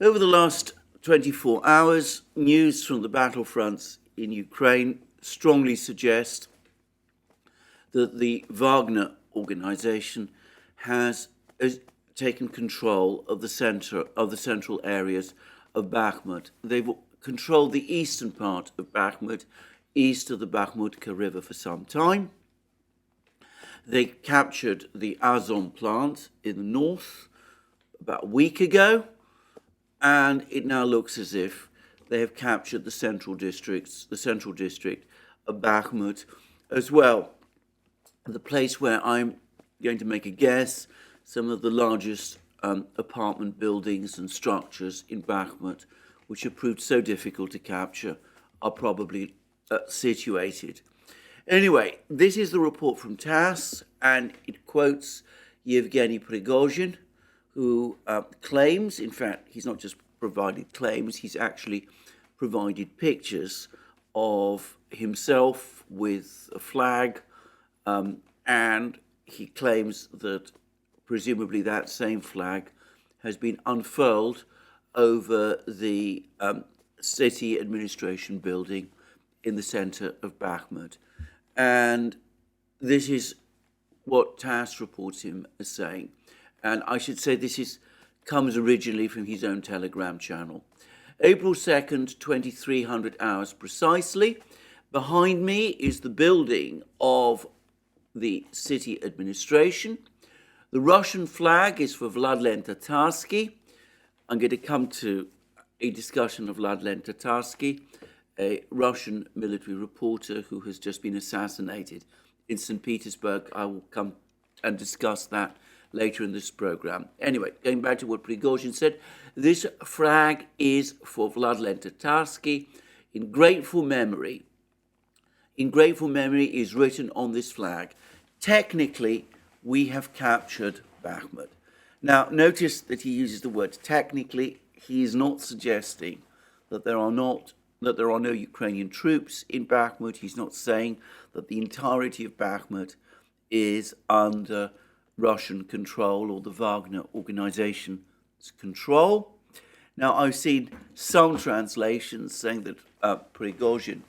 Over the last 24 hours, news from the battlefronts in Ukraine strongly suggest that the Wagner organization has taken control of the central areas of Bakhmut. They've controlled the eastern part of Bakhmut, east of the Bakhmutka River for some time. They captured the Azom plant in the north about a week ago, and it now looks as if they have captured the central district of Bakhmut as well. The place where I'm going to make a guess, some of the largest apartment buildings and structures in Bakhmut, which have proved so difficult to capture, are probably situated. Anyway, this is the report from TASS, and it quotes Yevgeny Prigozhin, who claims, in fact, he's not just provided claims, he's actually provided pictures of himself with a flag, and he claims that presumably that same flag has been unfurled over the city administration building in the center of Bakhmut. And this is what TASS reports him as saying. And I should say this comes originally from his own Telegram channel. April 2nd, 2300 hours precisely. Behind me is the building of the city administration. The Russian flag is for Vladlen Tatarsky. I'm going to come to a discussion of Vladlen Tatarsky, a Russian military reporter who has just been assassinated in St. Petersburg. I will come and discuss that later in this program. Anyway, going back to what Prigozhin said, this flag is for Vladlen Tatarsky. In grateful memory is written on this flag. Technically, we have captured Bakhmut. Now, notice that he uses the word technically. He is not suggesting that there are no Ukrainian troops in Bakhmut. He's not saying that the entirety of Bakhmut is under Russian control or the Wagner organization's control. Now, I've seen some translations saying that Prigozhin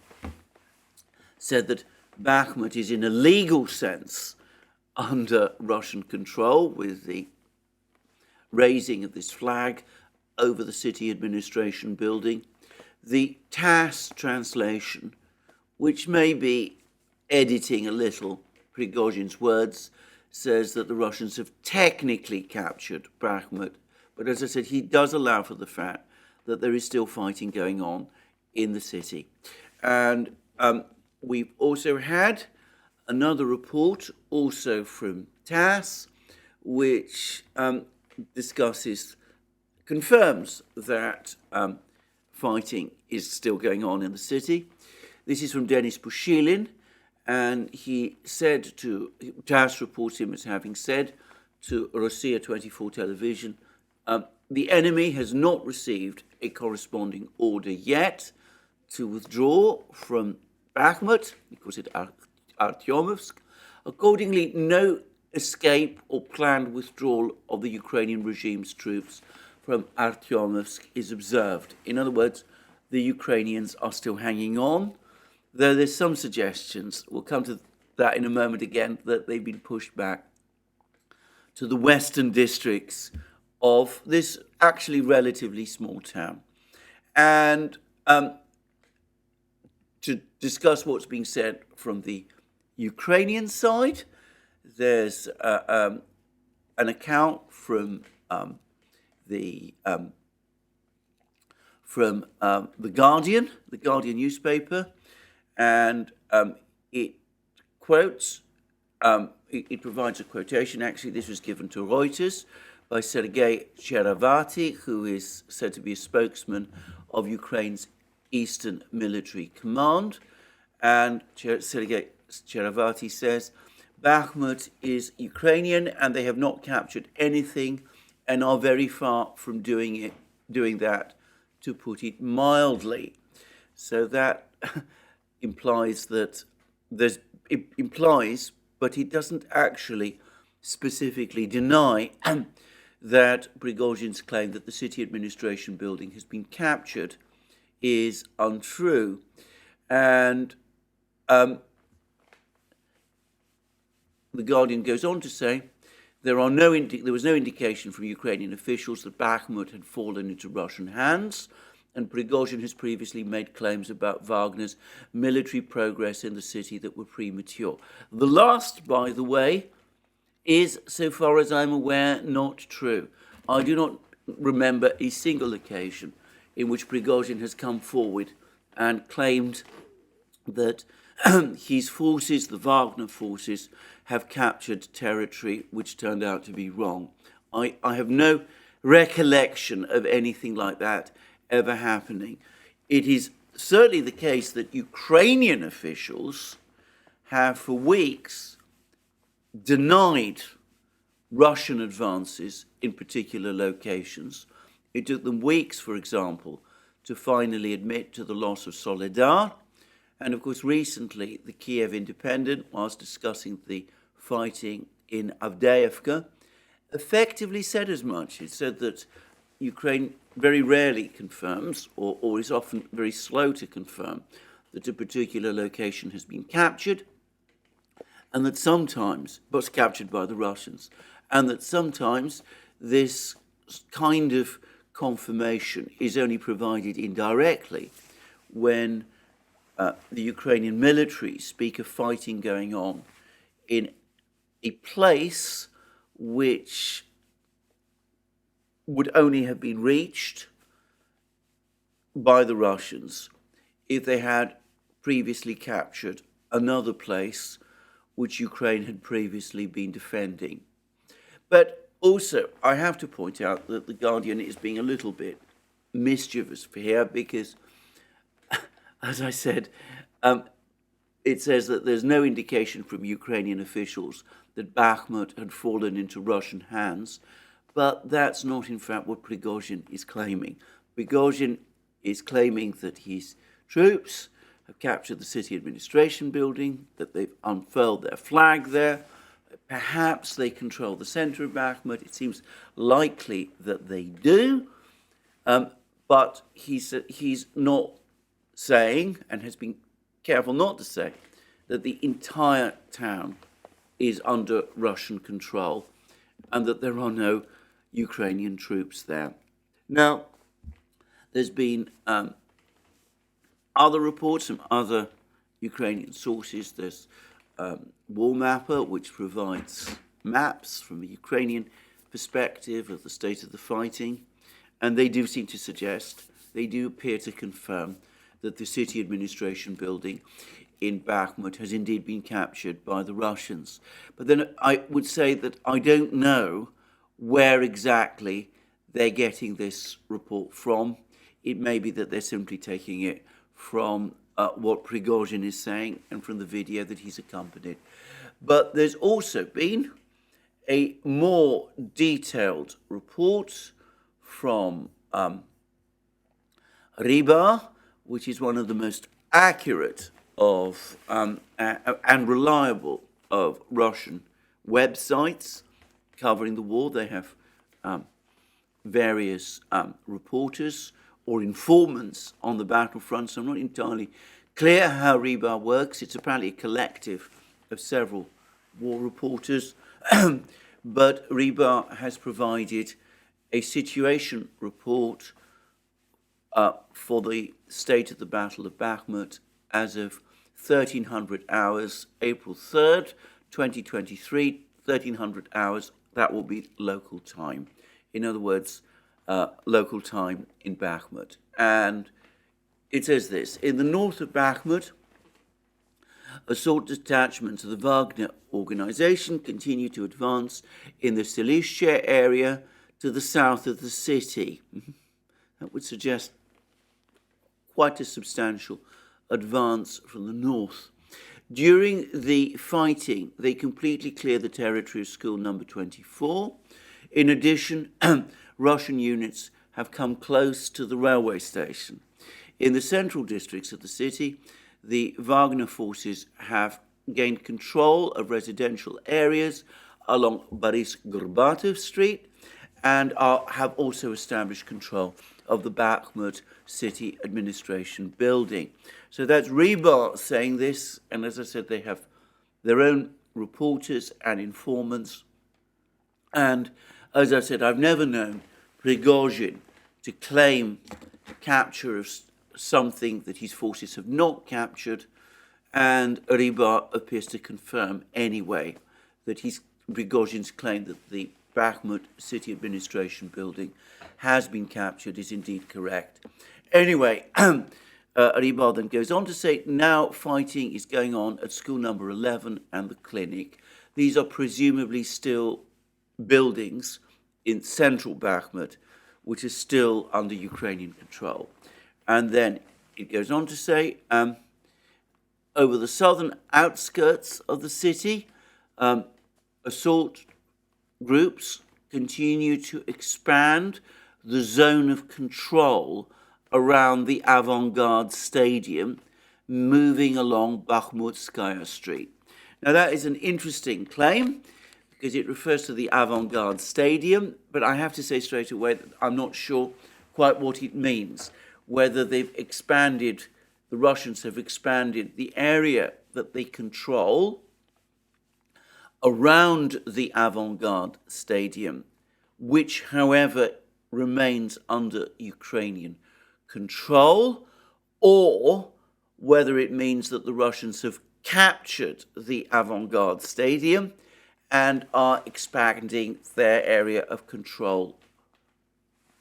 said that Bakhmut is in a legal sense under Russian control with the raising of this flag over the city administration building. The TASS translation, which may be editing a little Prigozhin's words, says that the Russians have technically captured Bakhmut. But as I said, he does allow for the fact that there is still fighting going on in the city. And we've also had another report, also from TASS, which confirms that fighting is still going on in the city. This is from Denis Pushilin, and he said TASS reports him as having said to Rossiya 24 television, the enemy has not received a corresponding order yet to withdraw from Bakhmut, because it's Artyomovsk. Accordingly, no escape or planned withdrawal of the Ukrainian regime's troops from Artyomovsk is observed. In other words, the Ukrainians are still hanging on, though there's some suggestions, we'll come to that in a moment again, that they've been pushed back to the western districts of this actually relatively small town. And to discuss what's being said from the Ukrainian side, there's an account from the Guardian newspaper, and it quotes, it provides a quotation. Actually, this was given to Reuters by Sergei Cheravati, who is said to be a spokesman of Ukraine's Eastern Military Command. And Sergei Cheravati says, Bakhmut is Ukrainian and they have not captured anything and are very far from doing that, to put it mildly. So that implies that but it doesn't actually specifically deny that Prigozhin's claim that the city administration building has been captured is untrue. And The Guardian goes on to say, there was no indication from Ukrainian officials that Bakhmut had fallen into Russian hands, and Prigozhin has previously made claims about Wagner's military progress in the city that were premature. The last, by the way, is, so far as I'm aware, not true. I do not remember a single occasion in which Prigozhin has come forward and claimed that his forces, the Wagner forces, have captured territory which turned out to be wrong. I have no recollection of anything like that ever happening. It is certainly the case that Ukrainian officials have for weeks denied Russian advances in particular locations. It took them weeks, for example, to finally admit to the loss of Soledar. And of course, recently, the Kiev Independent, whilst discussing the fighting in Avdiivka, effectively said as much. It said that Ukraine very rarely confirms, or is often very slow to confirm, that a particular location has been captured, and that sometimes, was captured by the Russians, and that sometimes this kind of confirmation is only provided indirectly when the Ukrainian military speak of fighting going on in a place which would only have been reached by the Russians if they had previously captured another place which Ukraine had previously been defending. But also, I have to point out that The Guardian is being a little bit mischievous here because, as I said, it says that there's no indication from Ukrainian officials that Bakhmut had fallen into Russian hands, but that's not in fact what Prigozhin is claiming. Prigozhin is claiming that his troops have captured the city administration building, that they've unfurled their flag there. Perhaps they control the center of Bakhmut. It seems likely that they do, but he's not saying, and has been careful not to say, that the entire town is under Russian control and that there are no Ukrainian troops there. Now, there's been other reports from other Ukrainian sources. There's War Mapper, which provides maps from a Ukrainian perspective of the state of the fighting, and they do seem to suggest, they do appear to confirm that the city administration building in Bakhmut has indeed been captured by the Russians. But then I would say that I don't know where exactly they're getting this report from. It may be that they're simply taking it from what Prigozhin is saying and from the video that he's accompanied. But there's also been a more detailed report from Riba, which is one of the most accurate of and reliable of Russian websites covering the war. They have various reporters or informants on the battlefront, so I'm not entirely clear how Riba works. It's apparently a collective of several war reporters, but Riba has provided a situation report for the state of the Battle of Bakhmut as of 1300 hours, April 3rd, 2023, 1300 hours, that will be local time. In other words, local time in Bakhmut. And it says this: in the north of Bakhmut, assault detachments of the Wagner organization continue to advance in the Silistya area to the south of the city. That would suggest quite a substantial advance from the north. During the fighting, they completely cleared the territory of school number 24. In addition, Russian units have come close to the railway station. In the central districts of the city, the Wagner forces have gained control of residential areas along Boris Gorbatov Street and have also established control of the Bakhmut city administration building. So that's Rebar saying this, and as I said, they have their own reporters and informants. And as I said, I've never known Prigozhin to claim capture of something that his forces have not captured, and Rebar appears to confirm anyway that Prigozhin's claim that the Bakhmut city administration building has been captured is indeed correct. Anyway, Rebar then goes on to say, now fighting is going on at school number 11 and the clinic. These are presumably still buildings in central Bakhmut, which is still under Ukrainian control. And then it goes on to say, over the southern outskirts of the city, assault groups continue to expand the zone of control around the Avant-Garde Stadium, moving along Bakhmutskaya Street. Now that is an interesting claim because it refers to the Avant-Garde Stadium, but I have to say straight away that I'm not sure quite what it means, whether the Russians have expanded the area that they control around the Avant-Garde Stadium, which, however, remains under Ukrainian control, or whether it means that the Russians have captured the Avant-Garde Stadium and are expanding their area of control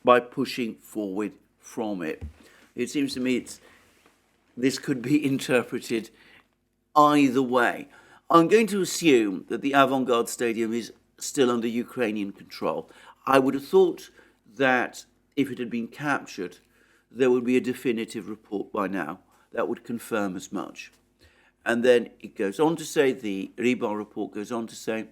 by pushing forward from it. It seems to me this could be interpreted either way. I'm going to assume that the Avant-Garde Stadium is still under Ukrainian control. I would have thought that if it had been captured, there would be a definitive report by now that would confirm as much. And then it goes on to say, the Rebar report goes on to say,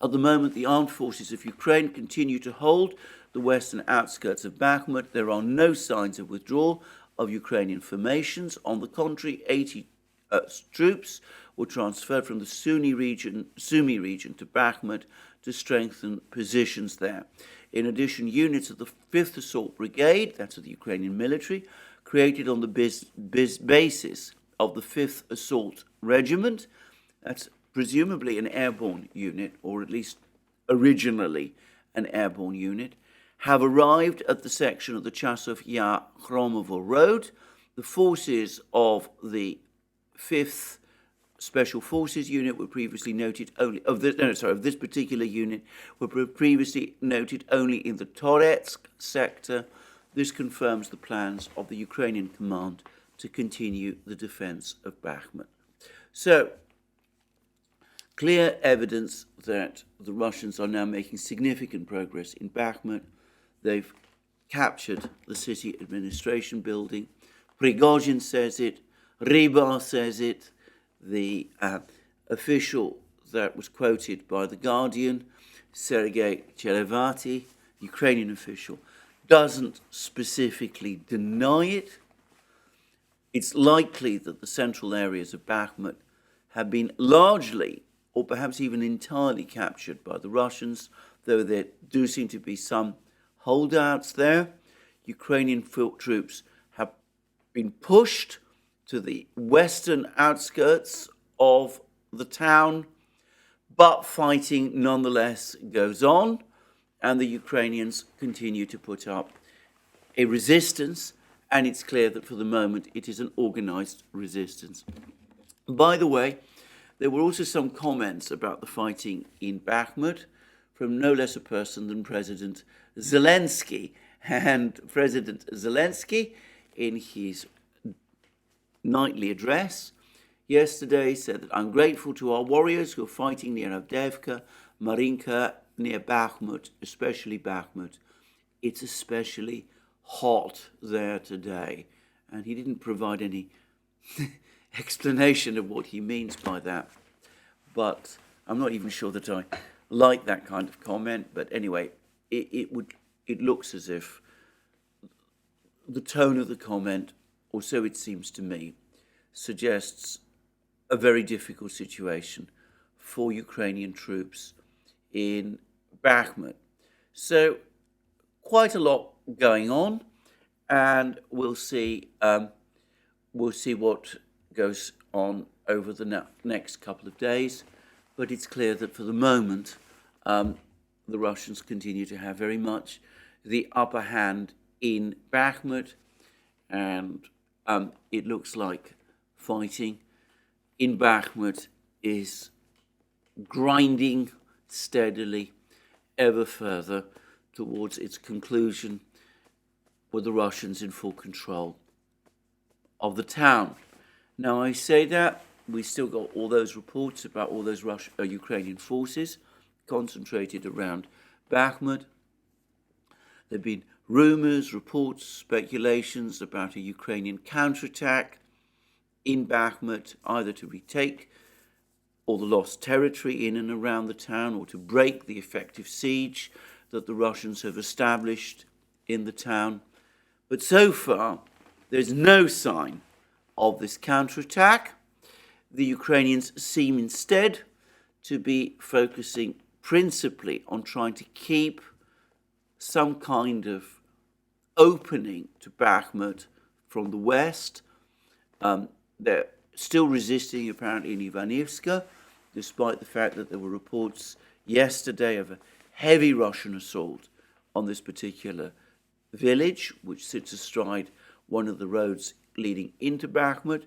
at the moment, the armed forces of Ukraine continue to hold the western outskirts of Bakhmut. There are no signs of withdrawal of Ukrainian formations. On the contrary, 80 troops were transferred from the Sumy region to Bakhmut to strengthen positions there. In addition, units of the 5th Assault Brigade, that's of the Ukrainian military, created on the basis of the 5th Assault Regiment, that's presumably an airborne unit, or at least originally an airborne unit, have arrived at the section of the Chasov Yar Khromovo Road. The forces of the 5th Special Forces unit were previously noted only of this particular unit were previously noted only in the Toretsk sector. This confirms the plans of the Ukrainian command to continue the defense of Bakhmut. So, clear evidence that the Russians are now making significant progress in Bakhmut. They've captured the city administration building. Prigozhin says it. Rebar says it. The official that was quoted by The Guardian, Sergei Cherevati, Ukrainian official, doesn't specifically deny it. It's likely that the central areas of Bakhmut have been largely, or perhaps even entirely, captured by the Russians, though there do seem to be some holdouts there. Ukrainian troops have been pushed to the western outskirts of the town, but fighting nonetheless goes on, and the Ukrainians continue to put up a resistance, and it's clear that for the moment it is an organized resistance. By the way, there were also some comments about the fighting in Bakhmut from no less a person than President Zelensky. And President Zelensky, in his nightly address yesterday, said that I'm grateful to our warriors who are fighting near Avdiivka, Marinka, near Bakhmut, especially Bakhmut. It's especially hot there today. And he didn't provide any explanation of what he means by that. But I'm not even sure that I like that kind of comment. But anyway, it looks as if the tone of the comment, or so it seems to me, suggests a very difficult situation for Ukrainian troops in Bakhmut. So quite a lot going on, and we'll see what goes on over the next couple of days. But it's clear that for the moment, the Russians continue to have very much the upper hand in Bakhmut, and it looks like fighting in Bakhmut is grinding steadily ever further towards its conclusion, with the Russians in full control of the town. Now, I say that we still got all those reports about all those Ukrainian forces concentrated around Bakhmut. There have been rumors, reports, speculations about a Ukrainian counterattack in Bakhmut, either to retake all the lost territory in and around the town or to break the effective siege that the Russians have established in the town. But so far, there's no sign of this counterattack. The Ukrainians seem instead to be focusing principally on trying to keep some kind of opening to Bakhmut from the west. They're still resisting, apparently, in Ivanivska, despite the fact that there were reports yesterday of a heavy Russian assault on this particular village, which sits astride one of the roads leading into Bakhmut.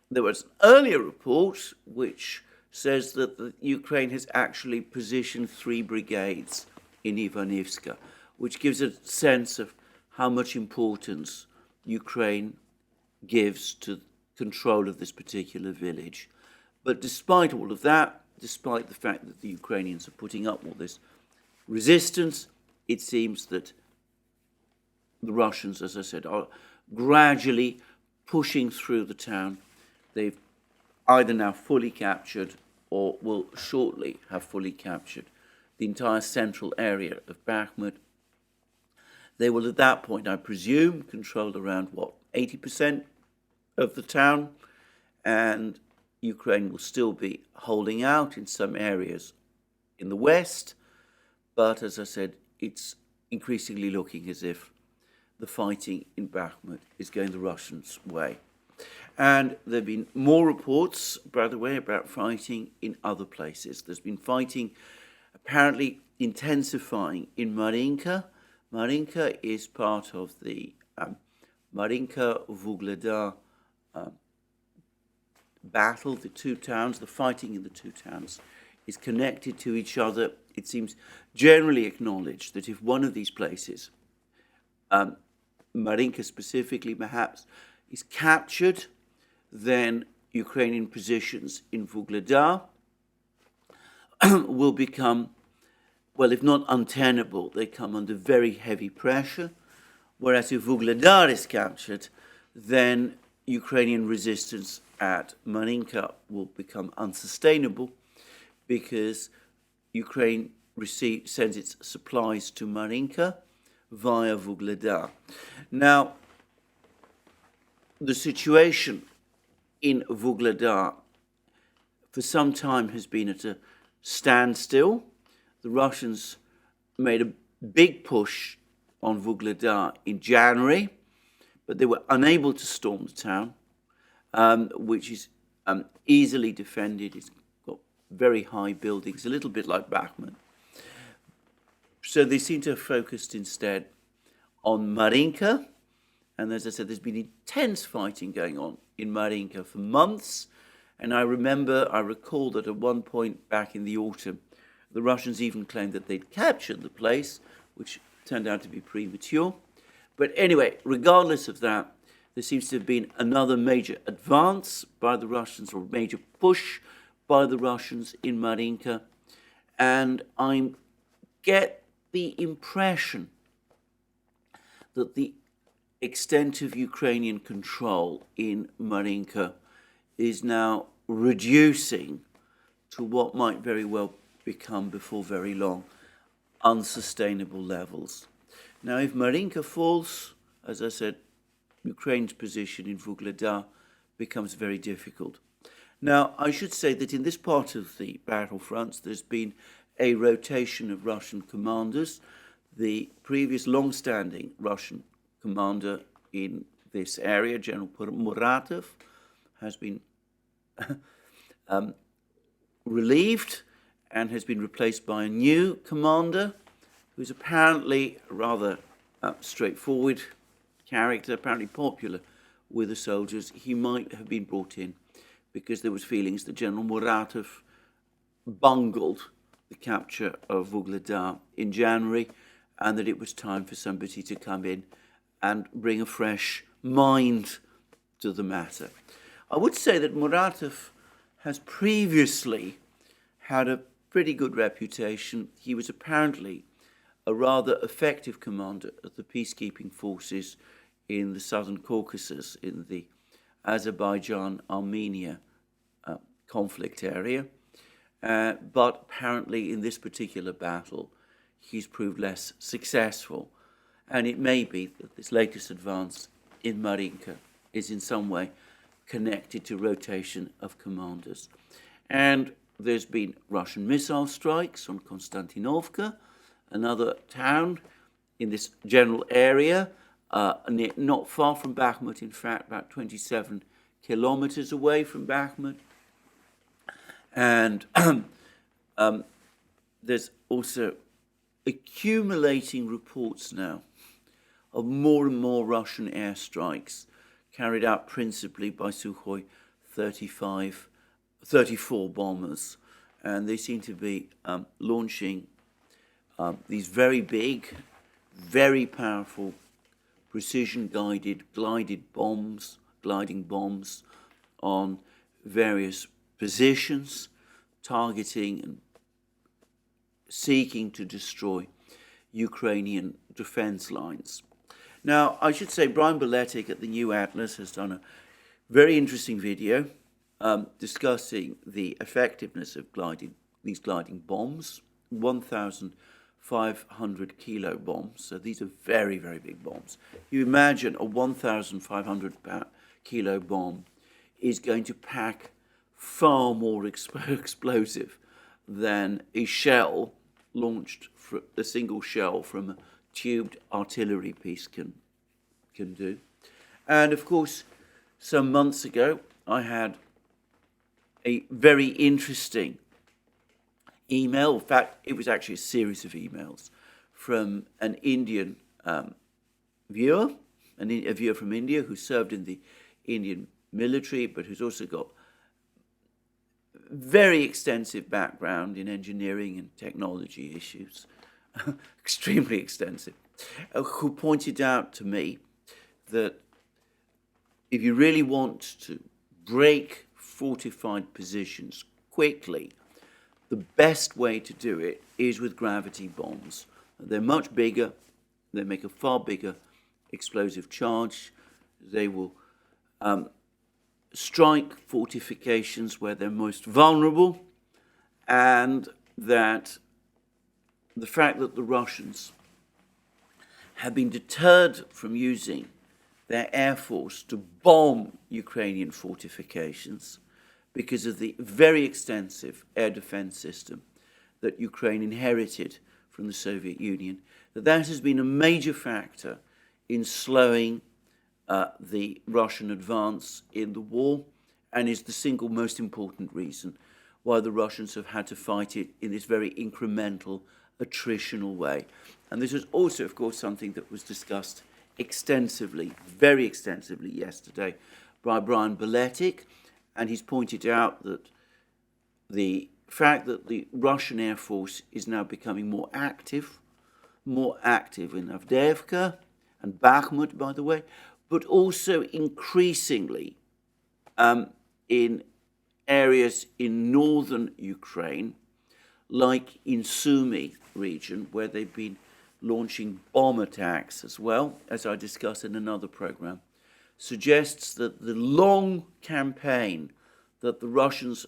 There was an earlier report which says that the Ukraine has actually positioned 3 brigades in Ivanivska, which gives a sense of how much importance Ukraine gives to control of this particular village. But despite all of that, despite the fact that the Ukrainians are putting up all this resistance, it seems that the Russians, as I said, are gradually pushing through the town. They've either now fully captured or will shortly have fully captured the entire central area of Bakhmut. They will at that point, I presume, control around, 80% of the town, and Ukraine will still be holding out in some areas in the west, but as I said, it's increasingly looking as if the fighting in Bakhmut is going the Russians' way. And there have been more reports, by the way, about fighting in other places. There's been fighting apparently intensifying in Marinka. Marinka is part of the Marinka-Vuhledar battle. The two towns, the fighting in the two towns is connected to each other. It seems generally acknowledged that if one of these places, Marinka specifically perhaps, is captured, then Ukrainian positions in Vuhledar will become, well, if not untenable, they come under very heavy pressure. Whereas if Vuhledar is captured, then Ukrainian resistance at Marinka will become unsustainable because Ukraine sends its supplies to Marinka via Vuhledar. Now, the situation in Vuhledar for some time has been at a standstill. The Russians made a big push on Vuhledar in January, but they were unable to storm the town, which is easily defended. It's got very high buildings, a little bit like Bakhmut. So they seem to have focused instead on Marinka. And as I said, there's been intense fighting going on in Marinka for months. And I recall that at one point back in the autumn, the Russians even claimed that they'd captured the place, which turned out to be premature. But anyway, regardless of that, there seems to have been another major advance by the Russians, or major push by the Russians in Marinka. And I get the impression that the extent of Ukrainian control in Marinka is now reducing to what might very well become, before very long, unsustainable levels. Now, if Marinka falls, as I said, Ukraine's position in Vuhledar becomes very difficult. Now, I should say that in this part of the battlefronts, there's been a rotation of Russian commanders. The previous long-standing Russian commander in this area, General Muratov, has been relieved and has been replaced by a new commander who's apparently a rather straightforward character, apparently popular with the soldiers. He might have been brought in because there was feelings that General Muratov bungled the capture of Vuhledar in January, and that it was time for somebody to come in and bring a fresh mind to the matter. I would say that Muratov has previously had a pretty good reputation. He was apparently a rather effective commander of the peacekeeping forces in the southern Caucasus, in the Azerbaijan-Armenia conflict area. But apparently in this particular battle, he's proved less successful. And it may be that this latest advance in Marinka is in some way connected to rotation of commanders. And there's been Russian missile strikes on Konstantinovka, another town in this general area, not far from Bakhmut, in fact, about 27 kilometers away from Bakhmut. And there's also accumulating reports now of more and more Russian airstrikes carried out principally by Sukhoi 34 bombers. And they seem to be launching these very big, very powerful, precision-guided, gliding bombs on various positions, targeting and seeking to destroy Ukrainian defense lines. Now, I should say Brian Beletic at the New Atlas has done a very interesting video discussing the effectiveness of these gliding bombs, 1,500 kilo bombs. So these are very, very big bombs. You imagine a 1,500 kilo bomb is going to pack far more explosive than a shell launched, a single shell from a tubed artillery piece can do. And of course, some months ago, I had a very interesting email. In fact, it was actually a series of emails from an Indian viewer, a viewer from India who served in the Indian military, but who's also got very extensive background in engineering and technology issues, extremely extensive, who pointed out to me that if you really want to break fortified positions quickly, the best way to do it is with gravity bombs. They're much bigger, they make a far bigger explosive charge, they will strike fortifications where they're most vulnerable, and that the fact that the Russians have been deterred from using their air force to bomb Ukrainian fortifications because of the very extensive air defense system that Ukraine inherited from the Soviet Union, that has been a major factor in slowing the Russian advance in the war, and is the single most important reason why the Russians have had to fight it in this very incremental, attritional way. And this was also, of course, something that was discussed extensively, very extensively yesterday by Brian Beletic, and he's pointed out that the fact that the Russian Air Force is now becoming more active in Avdiivka and Bakhmut, by the way, but also increasingly in areas in northern Ukraine, like in Sumy region, where they've been launching bomb attacks as well, as I discussed in another program, suggests that the long campaign that the Russians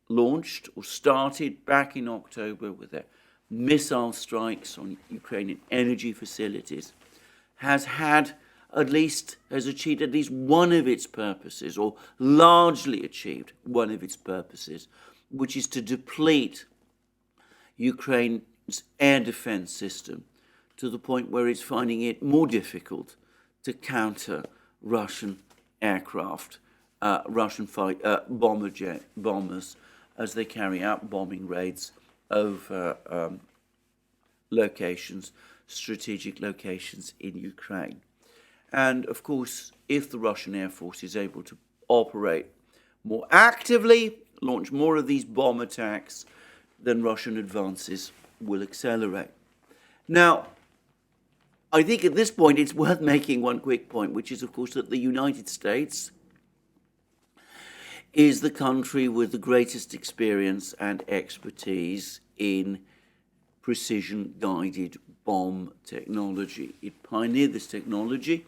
launched or started back in October with their missile strikes on Ukrainian energy facilities has achieved at least one of its purposes, or largely achieved one of its purposes, which is to deplete Ukraine's air defense system to the point where it's finding it more difficult to counter Russian aircraft, Russian bombers, as they carry out bombing raids over locations, strategic locations in Ukraine. And of course, if the Russian Air Force is able to operate more actively, launch more of these bomb attacks, then Russian advances will accelerate. Now, I think at this point it's worth making one quick point, which is, of course, that the United States is the country with the greatest experience and expertise in precision-guided bomb technology. It pioneered this technology.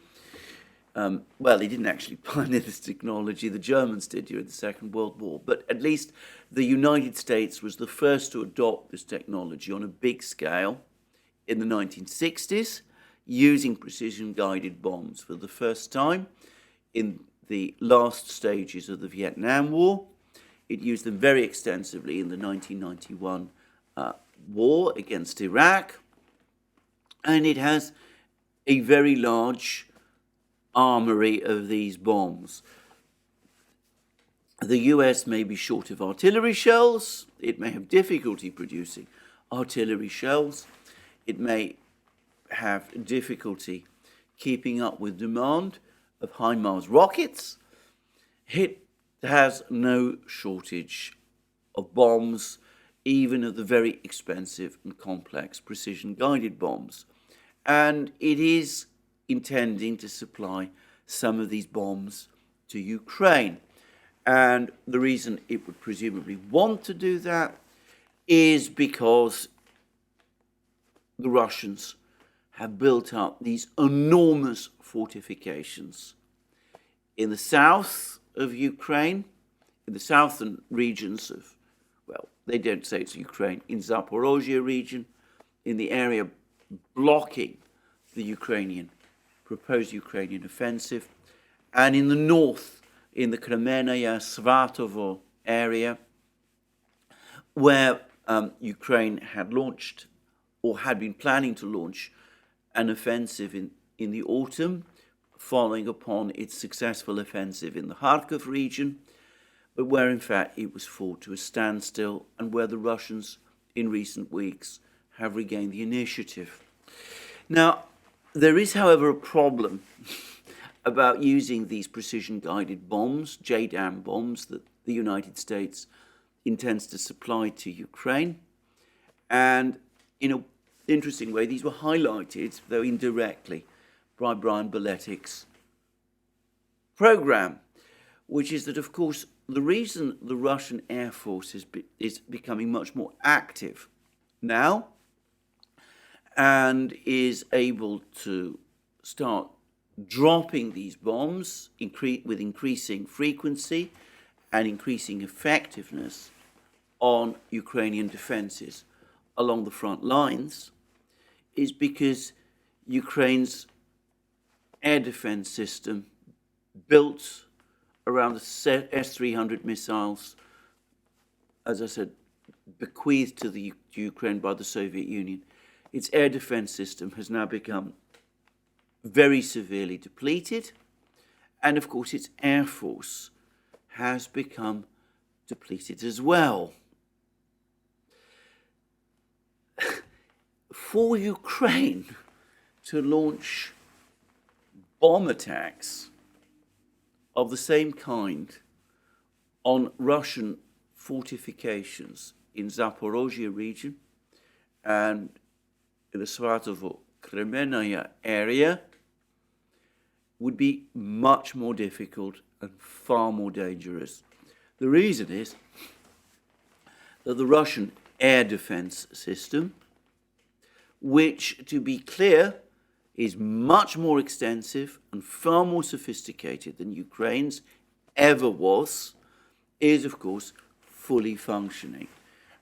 Well, it didn't actually pioneer this technology. The Germans did during the Second World War. But at least the United States was the first to adopt this technology on a big scale in the 1960s, using precision-guided bombs for the first time in the last stages of the Vietnam War. It used them very extensively in the 1991 war against Iraq. And it has a very large armory of these bombs. The US may be short of artillery shells. It may have difficulty producing artillery shells. It may have difficulty keeping up with demand of HIMARS rockets. It has no shortage of bombs, even of the very expensive and complex precision-guided bombs. And it is intending to supply some of these bombs to Ukraine. And the reason it would presumably want to do that is because the Russians have built up these enormous fortifications in the south of Ukraine, in the southern regions of, well, they don't say it's Ukraine, in Zaporozhye region, in the area blocking the proposed Ukrainian offensive, and in the north, in the Kremenaya Svatovo area, where Ukraine had launched or had been planning to launch an offensive in the autumn, following upon its successful offensive in the Kharkiv region, but where in fact it was fought to a standstill, and where the Russians in recent weeks have regained the initiative. Now, there is, however, a problem about using these precision-guided bombs, JDAM bombs, that the United States intends to supply to Ukraine. And in an interesting way, these were highlighted, though indirectly, by Brian Beletic's program, which is that, of course, the reason the Russian Air Force is becoming much more active now and is able to start dropping these bombs with increasing frequency and increasing effectiveness on Ukrainian defenses along the front lines is because Ukraine's air defense system, built around the S-300 missiles, as I said, bequeathed to Ukraine by the Soviet Union, its air defense system has now become very severely depleted. And of course, its air force has become depleted as well. For Ukraine to launch bomb attacks of the same kind on Russian fortifications in Zaporozhye region and in the Svatovo Kremenaya area would be much more difficult and far more dangerous. The reason is that the Russian air defense system, which, to be clear, is much more extensive and far more sophisticated than Ukraine's ever was, is, of course, fully functioning.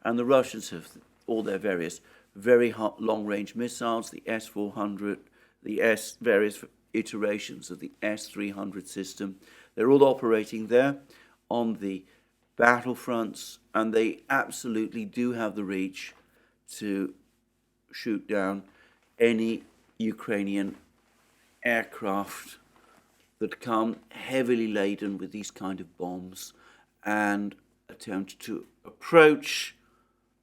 And the Russians have all their various very long-range missiles, the S-400, the various iterations of the S-300 system. They're all operating there on the battlefronts, and they absolutely do have the reach to shoot down any Ukrainian aircraft that come heavily laden with these kind of bombs and attempt to approach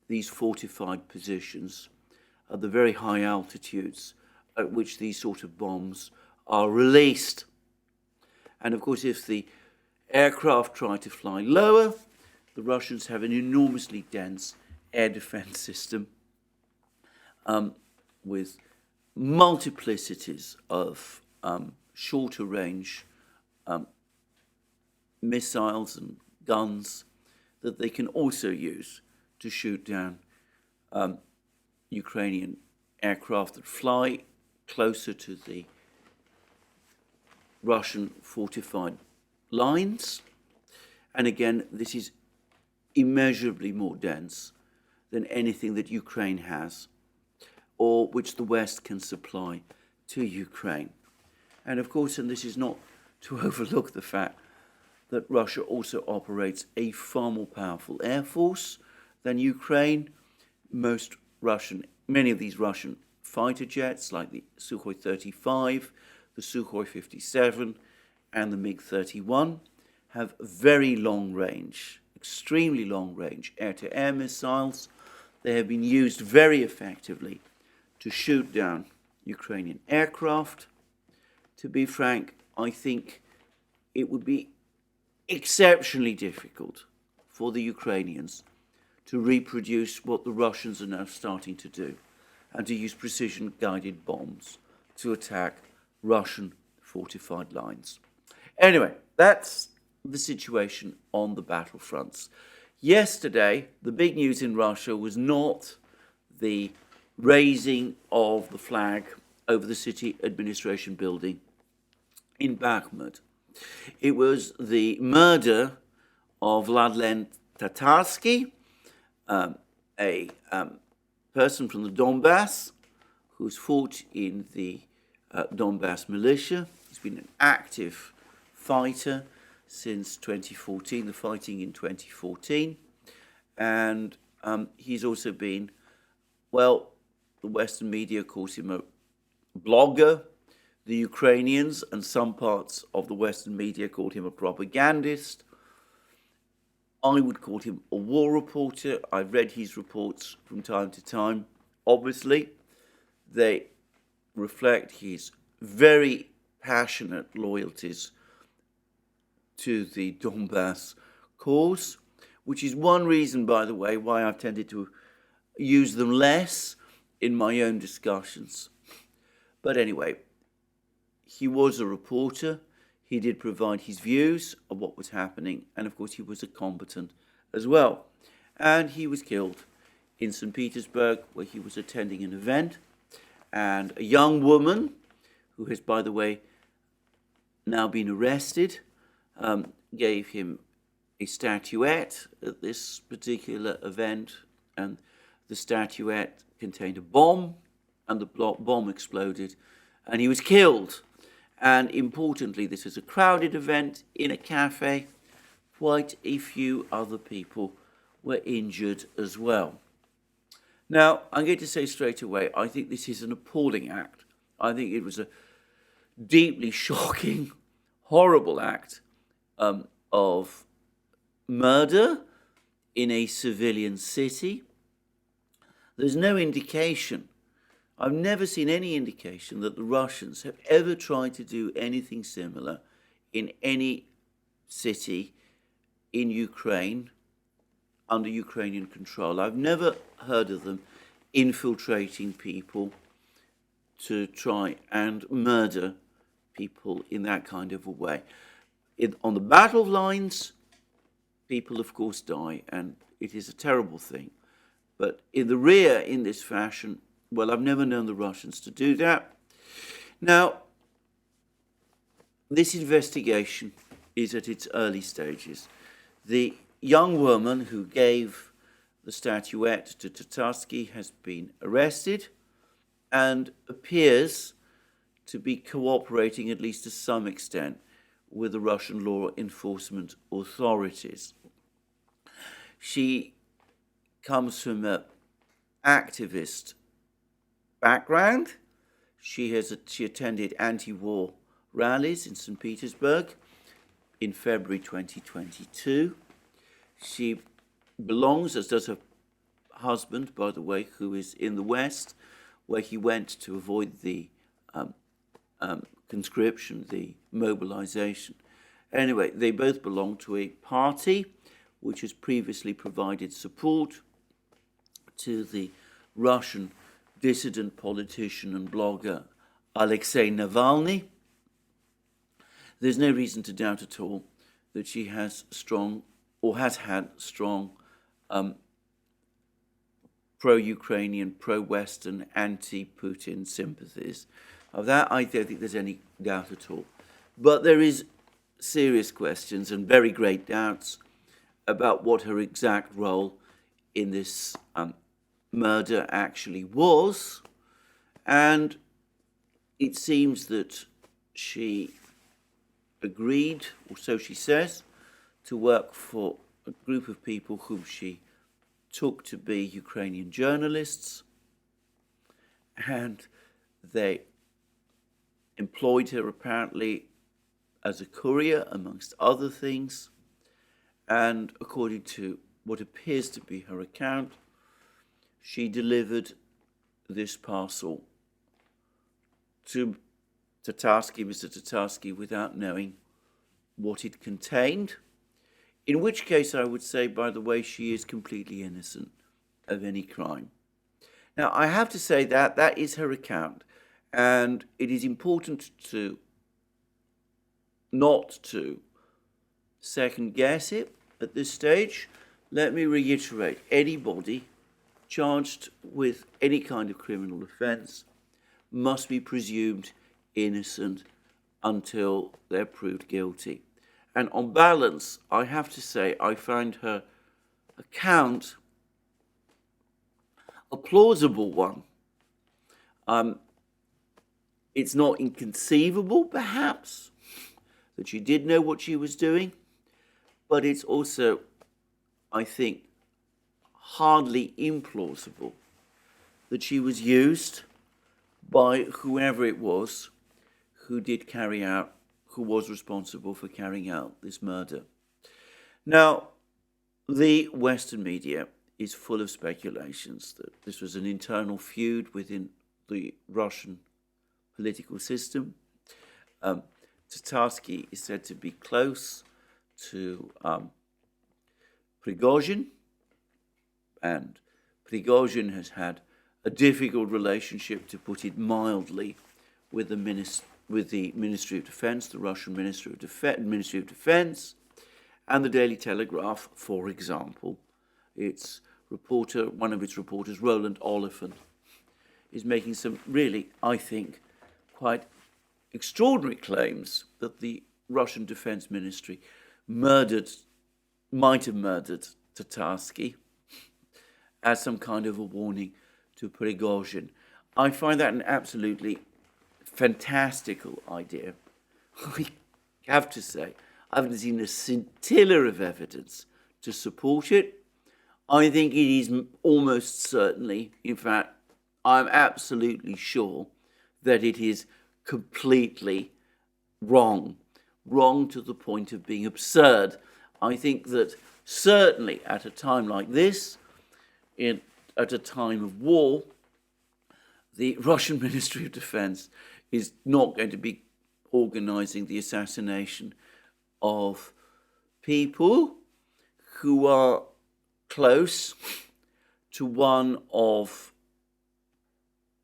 these fortified positions at the very high altitudes at which these sort of bombs are released. And of course, if the aircraft try to fly lower, the Russians have an enormously dense air defense system with multiplicities of shorter range missiles and guns that they can also use to shoot down Ukrainian aircraft that fly closer to the Russian fortified lines. And again, this is immeasurably more dense than anything that Ukraine has or which the West can supply to Ukraine. And of course, and this is not to overlook the fact that Russia also operates a far more powerful air force than Ukraine. Many of these Russian fighter jets, like the Sukhoi 35, the Sukhoi 57, and the MiG-31, have very long range, extremely long range air-to-air missiles. They have been used very effectively to shoot down Ukrainian aircraft. To be frank, I think it would be exceptionally difficult for the Ukrainians to reproduce what the Russians are now starting to do, and to use precision-guided bombs to attack Russian fortified lines. Anyway, that's the situation on the battlefronts. Yesterday, the big news in Russia was not the raising of the flag over the city administration building in Bakhmut. It was the murder of Vladlen Tatarsky, a person from the Donbass who's fought in the Donbass militia. He's been an active fighter since 2014, the fighting in 2014. And he's also been, well, the Western media calls him a blogger. The Ukrainians and some parts of the Western media called him a propagandist. I would call him a war reporter. I've read his reports from time to time. Obviously, they reflect his very passionate loyalties to the Donbass cause, which is one reason, by the way, why I've tended to use them less in my own discussions. But anyway, he was a reporter. He did provide his views of what was happening, and of course he was a combatant as well. And he was killed in St. Petersburg, where he was attending an event, and a young woman, who has, by the way, now been arrested, gave him a statuette at this particular event, and the statuette contained a bomb, and the bomb exploded, and he was killed. And importantly, this is a crowded event in a cafe. Quite a few other people were injured as well. Now, I'm going to say straight away, I think this is an appalling act. I think it was a deeply shocking, horrible act of murder in a civilian city. There's no indication, I've never seen any indication that the Russians have ever tried to do anything similar in any city in Ukraine under Ukrainian control. I've never heard of them infiltrating people to try and murder people in that kind of a way. On the battle lines, people, of course, die, and it is a terrible thing. But in the rear, in this fashion, well, I've never known the Russians to do that. Now, this investigation is at its early stages. The young woman who gave the statuette to Tatarsky has been arrested and appears to be cooperating, at least to some extent, with the Russian law enforcement authorities. She comes from a activist background. She attended anti-war rallies in St. Petersburg in February 2022. She belongs, as does her husband, by the way, who is in the West, where he went to avoid the conscription, the mobilization. Anyway, they both belong to a party which has previously provided support to the Russian dissident politician and blogger Alexei Navalny. There's no reason to doubt at all that she has strong, or has had strong, pro-Ukrainian, pro-Western, anti-Putin sympathies. Of that, I don't think there's any doubt at all. But there is serious questions and very great doubts about what her exact role in this murder actually was. And it seems that she agreed, or so she says, to work for a group of people whom she took to be Ukrainian journalists, and they employed her apparently as a courier, amongst other things, and according to what appears to be her account, she delivered this parcel to Mr. Tatarsky, without knowing what it contained, in which case I would say, by the way, she is completely innocent of any crime. Now, I have to say that that is her account, and it is important to not to second guess it at this stage. Let me reiterate, anybody charged with any kind of criminal offence must be presumed innocent until they're proved guilty. And on balance, I have to say, I find her account a plausible one. It's not inconceivable, perhaps, that she did know what she was doing, but it's also, I think, hardly implausible that she was used by whoever it was who was responsible for carrying out this murder. Now, the Western media is full of speculations that this was an internal feud within the Russian political system. Tatarsky is said to be close to Prigozhin, and Prigozhin has had a difficult relationship, to put it mildly, with the Ministry of Defense, the Russian Ministry of Defense, and the Daily Telegraph, for example. One of its reporters, Roland Oliphant, is making some really, I think, quite extraordinary claims that the Russian Defense Ministry might have murdered Tatarsky as some kind of a warning to Prigozhin. I find that an absolutely fantastical idea. I have to say, I haven't seen a scintilla of evidence to support it. I think it is almost certainly, in fact, I'm absolutely sure that it is completely wrong to the point of being absurd. I think that certainly at a time like this, at a time of war, the Russian Ministry of Defense is not going to be organizing the assassination of people who are close to one of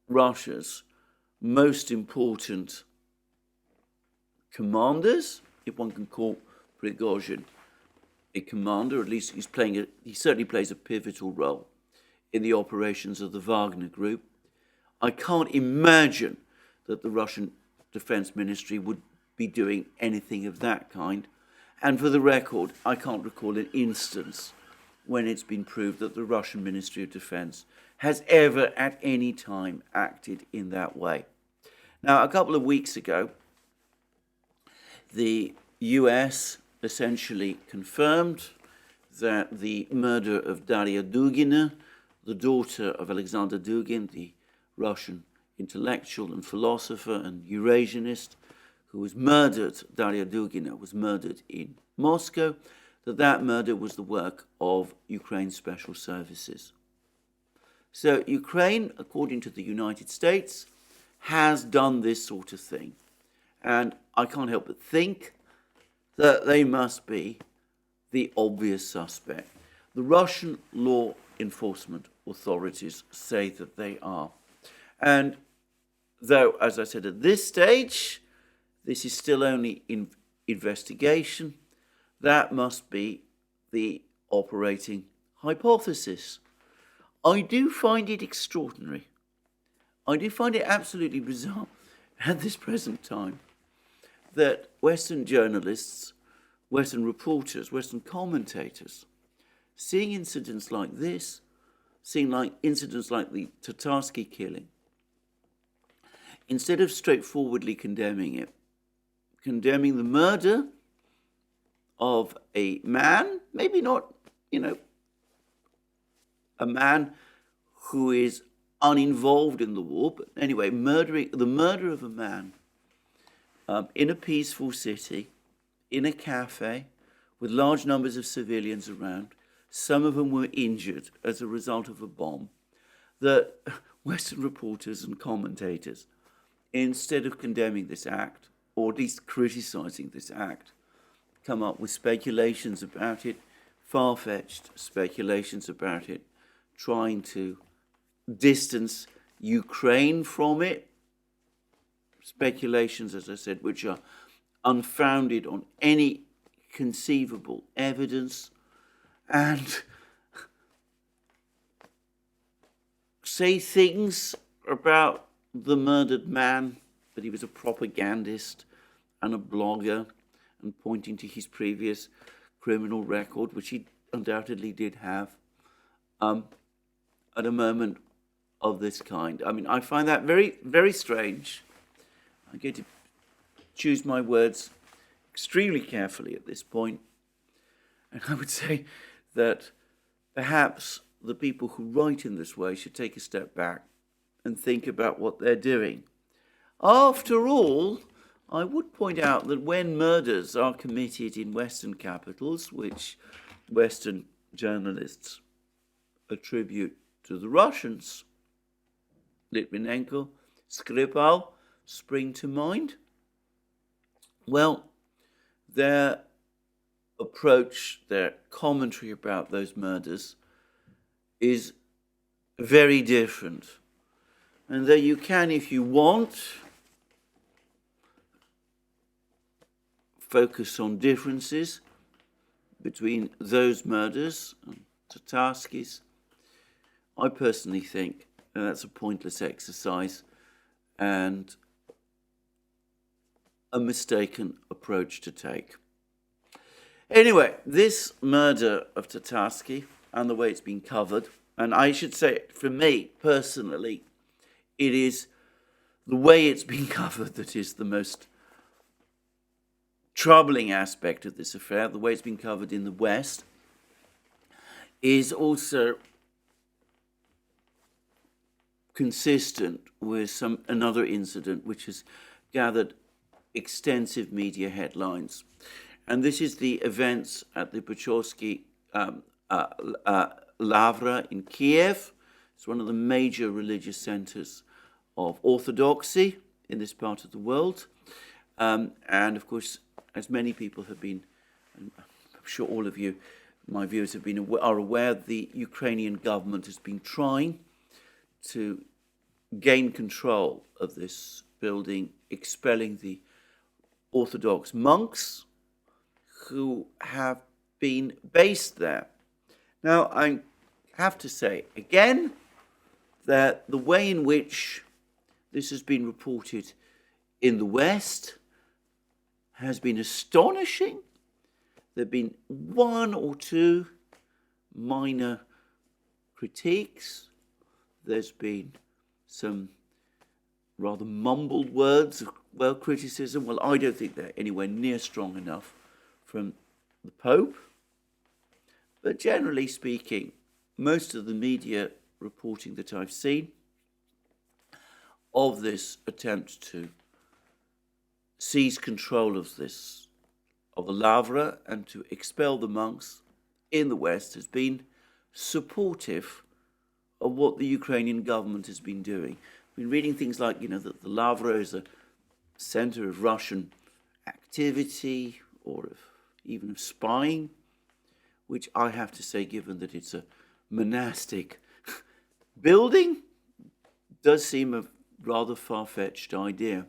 Russia's most important commanders, if one can call Prigozhin a commander. At least he certainly plays a pivotal role in the operations of the Wagner Group. I can't imagine that the Russian Defense Ministry would be doing anything of that kind. And for the record, I can't recall an instance when it's been proved that the Russian Ministry of Defense has ever at any time acted in that way. Now, a couple of weeks ago, the US essentially confirmed that the murder of Daria Dugina, the daughter of Alexander Dugin, the Russian intellectual and philosopher and Eurasianist, who was murdered, Daria Dugina was murdered in Moscow, that murder was the work of Ukraine's special services. So Ukraine, according to the United States, has done this sort of thing. And I can't help but think that they must be the obvious suspect. The Russian law enforcement authorities say that they are. And though, as I said, at this stage, this is still only in investigation, that must be the operating hypothesis. I do find it extraordinary. I do find it absolutely bizarre at this present time that Western journalists, Western reporters, Western commentators, seeing incidents like this, seeing incidents like the Tatarsky killing, instead of straightforwardly condemning it, condemning the murder of a man, maybe not, a man who is uninvolved in the war, but anyway, the murder of a man in a peaceful city, in a cafe, with large numbers of civilians around. Some of them were injured as a result of a bomb. That Western reporters and commentators, instead of condemning this act, or at least criticizing this act, come up with speculations about it, far-fetched speculations about it, trying to distance Ukraine from it. Speculations, as I said, which are unfounded on any conceivable evidence, and say things about the murdered man, that he was a propagandist and a blogger, and pointing to his previous criminal record, which he undoubtedly did have, at a moment of this kind. I mean, I find that very, very strange. I'm going to choose my words extremely carefully at this point. And I would say that perhaps the people who write in this way should take a step back and think about what they're doing. After all, I would point out that when murders are committed in Western capitals, which Western journalists attribute to the Russians, Litvinenko, Skripal spring to mind, well, their approach, their commentary about those murders is very different. And though you can, if you want, focus on differences between those murders and Tatarsky's, I personally think that's a pointless exercise and a mistaken approach to take. Anyway, this murder of Tatarsky and the way it's been covered, and I should say, for me personally, it is the way it's been covered that is the most troubling aspect of this affair. The way it's been covered in the West is also consistent with another incident which has gathered extensive media headlines. And this is the events at the Pechersk Lavra in Kiev. It's one of the major religious centers of Orthodoxy in this part of the world. And of course, as many people have been, and I'm sure all of you, my viewers are aware, the Ukrainian government has been trying to gain control of this building, expelling the Orthodox monks who have been based there. Now, I have to say again that the way in which this has been reported in the West has been astonishing. There have been one or two minor critiques. There's been some rather mumbled words of, well, criticism. Well, I don't think they're anywhere near strong enough from the Pope. But generally speaking, most of the media reporting that I've seen of this attempt to seize control of the Lavra and to expel the monks in the West has been supportive of what the Ukrainian government has been doing. I've been reading things like, that the Lavra is a center of Russian activity or even of spying, which I have to say, given that it's a monastic building, does seem a rather far-fetched idea.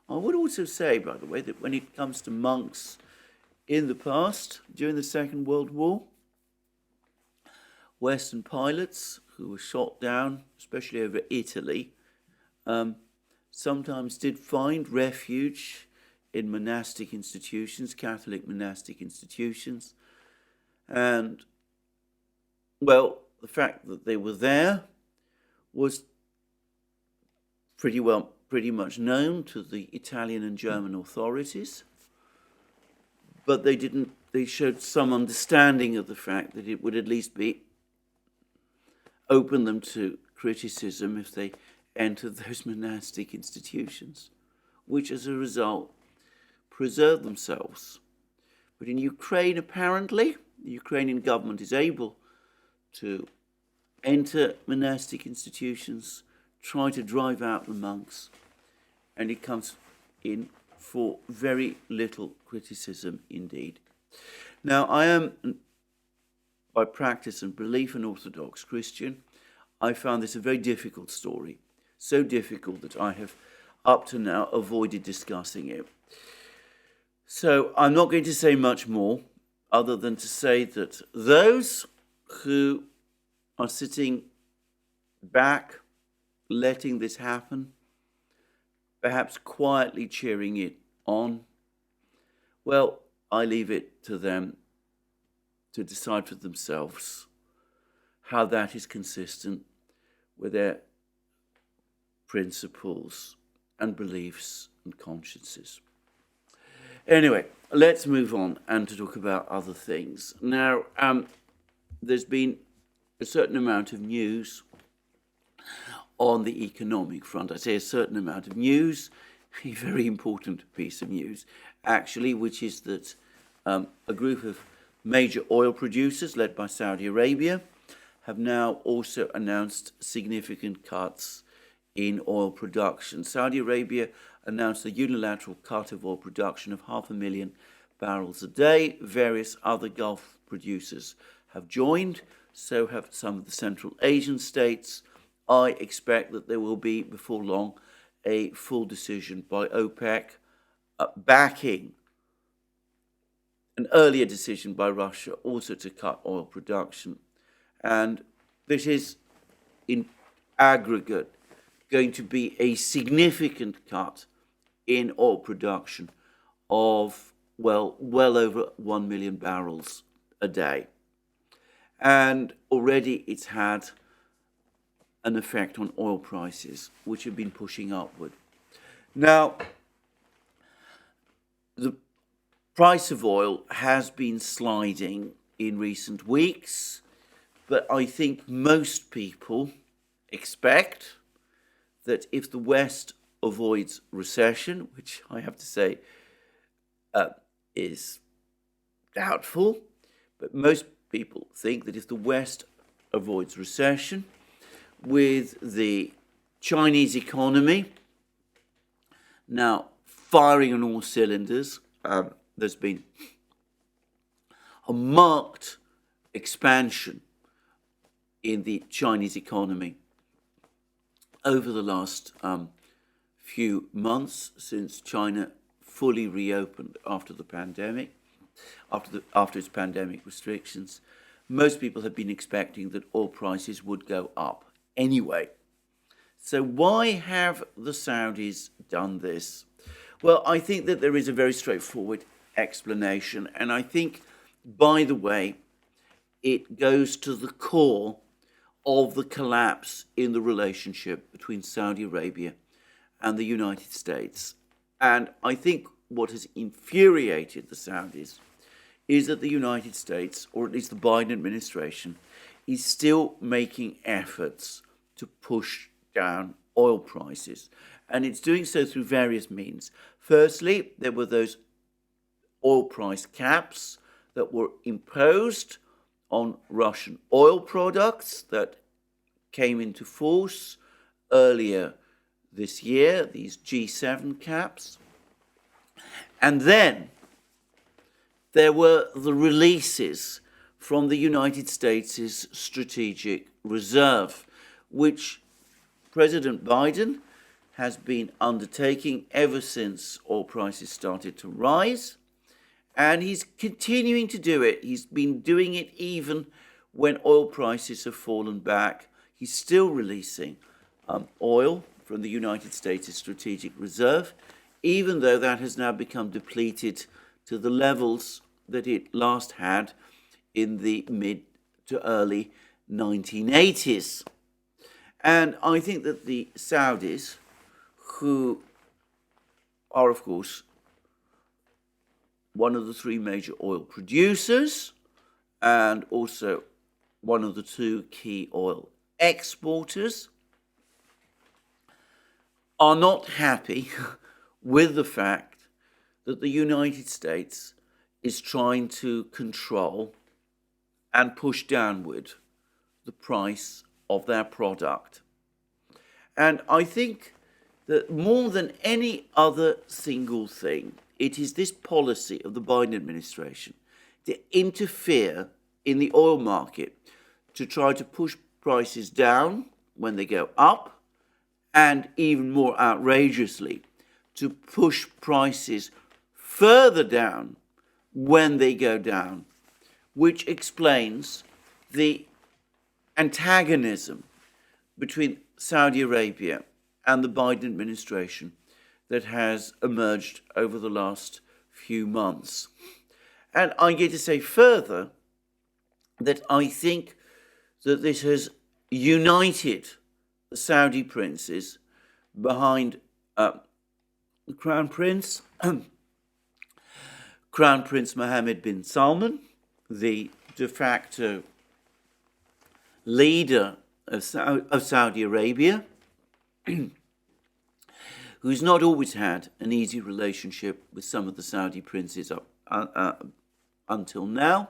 I would also say, by the way, that when it comes to monks in the past, during the Second World War, Western pilots who were shot down, especially over Italy, sometimes did find refuge in monastic institutions, Catholic monastic institutions. And, well, the fact that they were there was pretty much known to the Italian and German authorities, but they showed some understanding of the fact that it would at least open them to criticism if they entered those monastic institutions, which as a result preserved themselves. But in Ukraine, apparently, the Ukrainian government is able to enter monastic institutions, try to drive out the monks, and it comes in for very little criticism indeed. Now, I am, by practice and belief, an Orthodox Christian. I found this a very difficult story, so difficult that I have, up to now, avoided discussing it. So I'm not going to say much more, other than to say that those who are sitting back, letting this happen, perhaps quietly cheering it on, well, I leave it to them to decide for themselves how that is consistent with their principles and beliefs and consciences. Anyway, let's move on and to talk about other things. Now, there's been a certain amount of news on the economic front. I say a certain amount of news, a very important piece of news, actually, which is that a group of major oil producers, led by Saudi Arabia, have now also announced significant cuts in oil production. Saudi Arabia announced a unilateral cut of oil production of 500,000 barrels a day. Various other Gulf producers have joined, so have some of the Central Asian states. I expect that there will be, before long, a full decision by OPEC backing an earlier decision by Russia also to cut oil production. And this is, in aggregate, going to be a significant cut in oil production of, well over 1 million barrels a day. And already it's had an effect on oil prices, which have been pushing upward. Now, the price of oil has been sliding in recent weeks, but I think most people expect that if the West avoids recession, which I have to say is doubtful, but most people think that if the West avoids recession, with the Chinese economy now firing on all cylinders, there's been a marked expansion in the Chinese economy over the last few months since China fully reopened after the pandemic, after its pandemic restrictions. Most people have been expecting that oil prices would go up anyway. So why have the Saudis done this? Well, I think that there is a very straightforward explanation, and I think, by the way, it goes to the core of the collapse in the relationship between Saudi Arabia and the United States. And I think what has infuriated the Saudis is that the United States, or at least the Biden administration, is still making efforts to push down oil prices. And it's doing so through various means. Firstly, there were those oil price caps that were imposed on Russian oil products that came into force earlier this year, these G7 caps. And then there were the releases from the United States' strategic reserve, which President Biden has been undertaking ever since oil prices started to rise. And he's continuing to do it. He's been doing it even when oil prices have fallen back. He's still releasing oil from the United States' strategic reserve, even though that has now become depleted to the levels that it last had in the mid to early 1980s. And I think that the Saudis, who are, of course, one of the three major oil producers and also one of the two key oil exporters, are not happy with the fact that the United States is trying to control and push downward the price of their product. And I think that more than any other single thing, it is this policy of the Biden administration to interfere in the oil market, to try to push prices down when they go up, and even more outrageously, to push prices further down when they go down, which explains the antagonism between Saudi Arabia and the Biden administration that has emerged over the last few months. And I get to say further that I think that this has united the Saudi princes behind the Crown Prince, Crown Prince Mohammed bin Salman, the de facto leader of Saudi Arabia, who's not always had an easy relationship with some of the Saudi princes until now,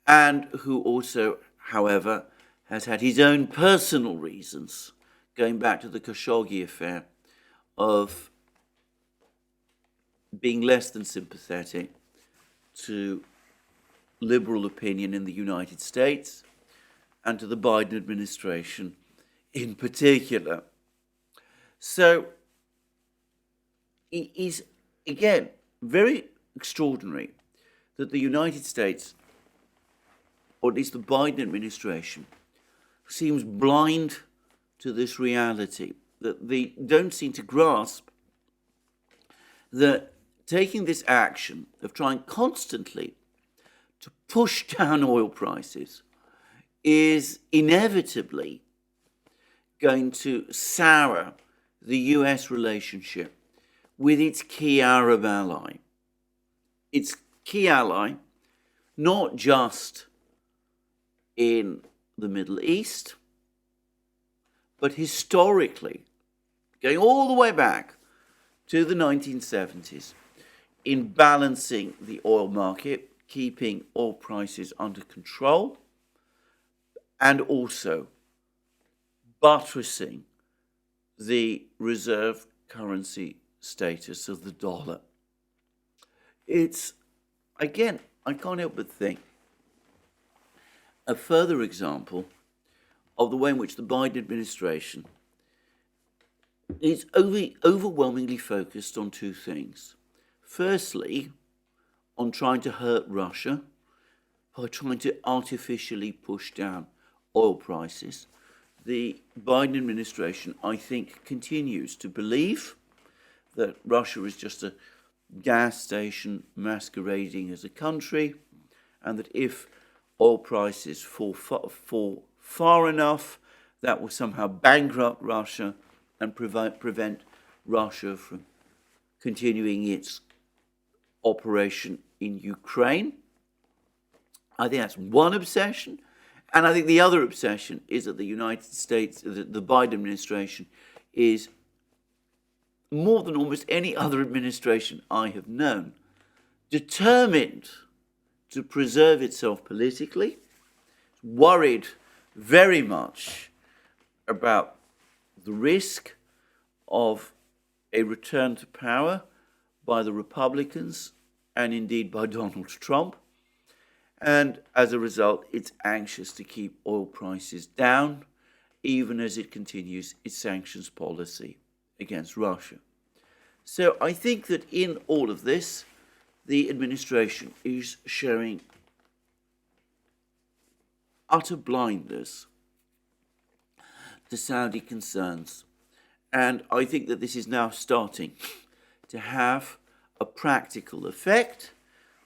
and who also, however, has had his own personal reasons, going back to the Khashoggi affair, of being less than sympathetic to liberal opinion in the United States and to the Biden administration in particular. So it is, again, very extraordinary that the United States, or at least the Biden administration, seems blind to this reality, that they don't seem to grasp that taking this action of trying constantly to push down oil prices is inevitably going to sour the US relationship with its key Arab ally. Its key ally, not just in the Middle East, but historically, going all the way back to the 1970s, in balancing the oil market, keeping oil prices under control, and also buttressing the reserve currency status of the dollar. It's, again, I can't help but think, a further example of the way in which the Biden administration is overwhelmingly focused on two things. Firstly, on trying to hurt Russia by trying to artificially push down oil prices. The Biden administration, I think, continues to believe that Russia is just a gas station masquerading as a country, and that if oil prices fall far enough, that will somehow bankrupt Russia and prevent Russia from continuing its operation in Ukraine. I think that's one obsession. And I think the other obsession is that the United States, the Biden administration, is more than almost any other administration I have known, determined to preserve itself politically, worried very much about the risk of a return to power by the Republicans and indeed by Donald Trump. And as a result, it's anxious to keep oil prices down, even as it continues its sanctions policy against Russia. So I think that in all of this, the administration is showing utter blindness to Saudi concerns. And I think that this is now starting to have a practical effect.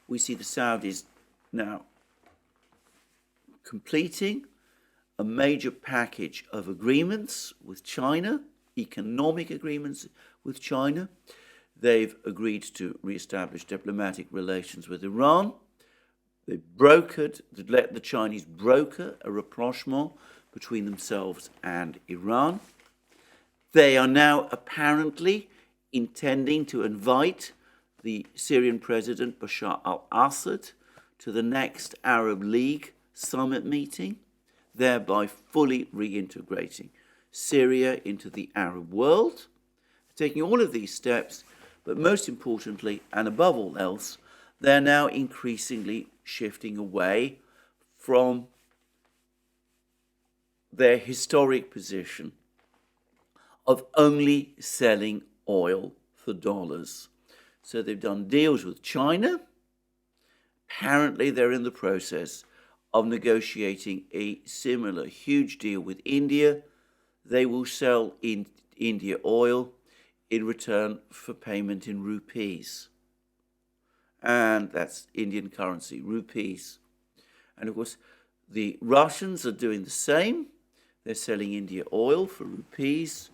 We see the Saudis now completing a major package of agreements with China, economic agreements with China. They've agreed to re-establish diplomatic relations with Iran. They let the Chinese broker a rapprochement between themselves and Iran. They are now apparently intending to invite the Syrian president Bashar al-Assad to the next Arab League summit meeting, thereby fully reintegrating Syria into the Arab world. Taking all of these steps, but most importantly, and above all else, they're now increasingly shifting away from their historic position of only selling oil for dollars. So they've done deals with China. Apparently, they're in the process of negotiating a similar huge deal with India. They will sell in India oil in return for payment in rupees. And that's Indian currency, rupees. And of course, the Russians are doing the same. They're selling India oil for rupees.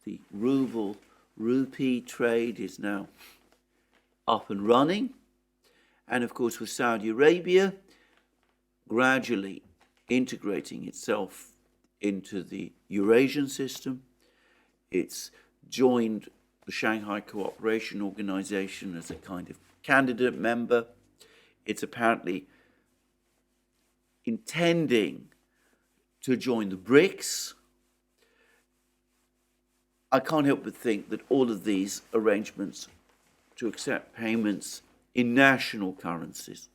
The ruble-rupee trade is now up and running. And of course, with Saudi Arabia gradually integrating itself into the Eurasian system, it's joined the Shanghai Cooperation Organization as a kind of candidate member. It's apparently intending to join the BRICS. I can't help but think that all of these arrangements to accept payments in national currencies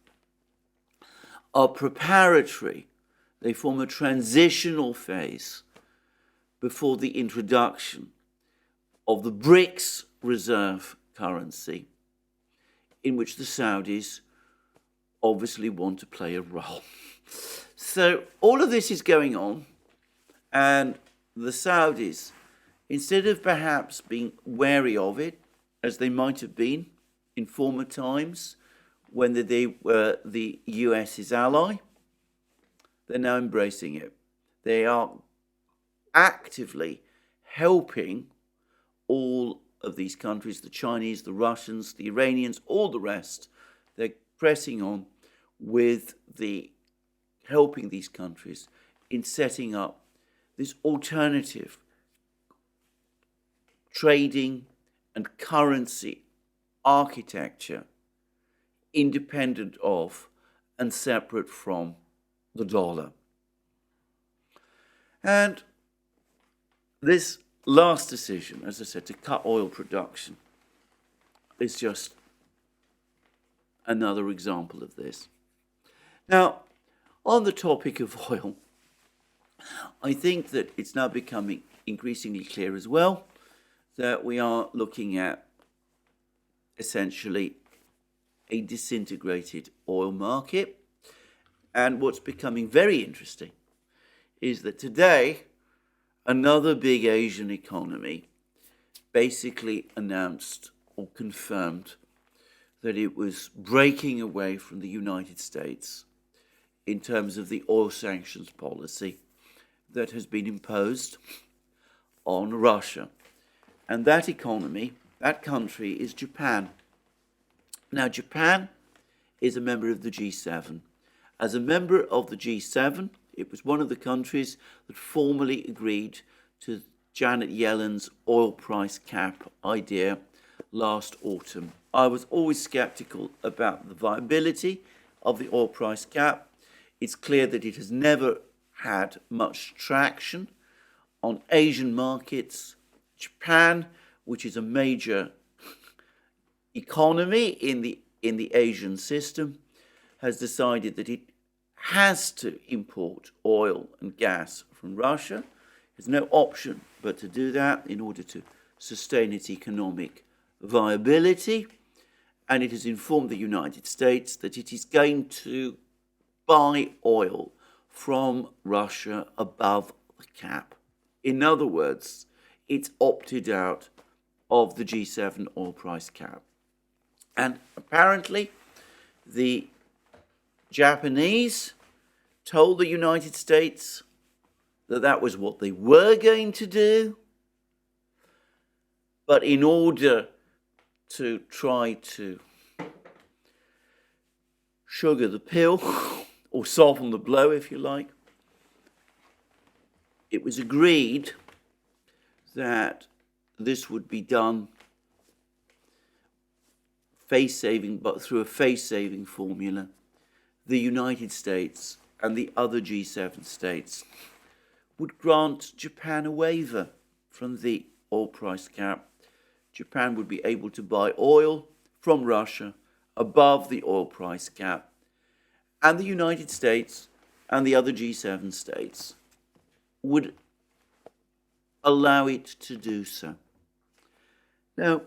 are preparatory. They form a transitional phase before the introduction of the BRICS reserve currency, in which the Saudis obviously want to play a role. So all of this is going on, and the Saudis, instead of perhaps being wary of it, as they might have been in former times when they were the US's ally, they're now embracing it. They are actively helping all of these countries, the Chinese, the Russians, the Iranians, all the rest. They're pressing on with helping these countries in setting up this alternative trading and currency architecture independent of and separate from the dollar. And this last decision, as I said, to cut oil production is just another example of this. Now, on the topic of oil, I think that it's now becoming increasingly clear as well that we are looking at essentially a disintegrated oil market. And what's becoming very interesting is that today, another big Asian economy basically announced or confirmed that it was breaking away from the United States in terms of the oil sanctions policy that has been imposed on Russia. And that economy, that country, is Japan. Now, Japan is a member of the G7. As a member of the G7, It was one of the countries that formally agreed to Janet Yellen's oil price cap idea last autumn. I was always skeptical about the viability of the oil price cap. It's clear that it has never had much traction on Asian markets. Japan, which is a major economy in the Asian system, has decided that it has to import oil and gas from Russia. There's no option but to do that in order to sustain its economic viability. And it has informed the United States that it is going to buy oil from Russia above the cap. In other words, it's opted out of the G7 oil price cap. And apparently, the Japanese told the United States that that was what they were going to do. But in order to try to sugar the pill, or soften the blow, if you like, it was agreed that this would be done face-saving, but through a face-saving formula. The United States and the other G7 states would grant Japan a waiver from the oil price cap. Japan would be able to buy oil from Russia above the oil price cap, and the United States and the other G7 states would allow it to do so. Now,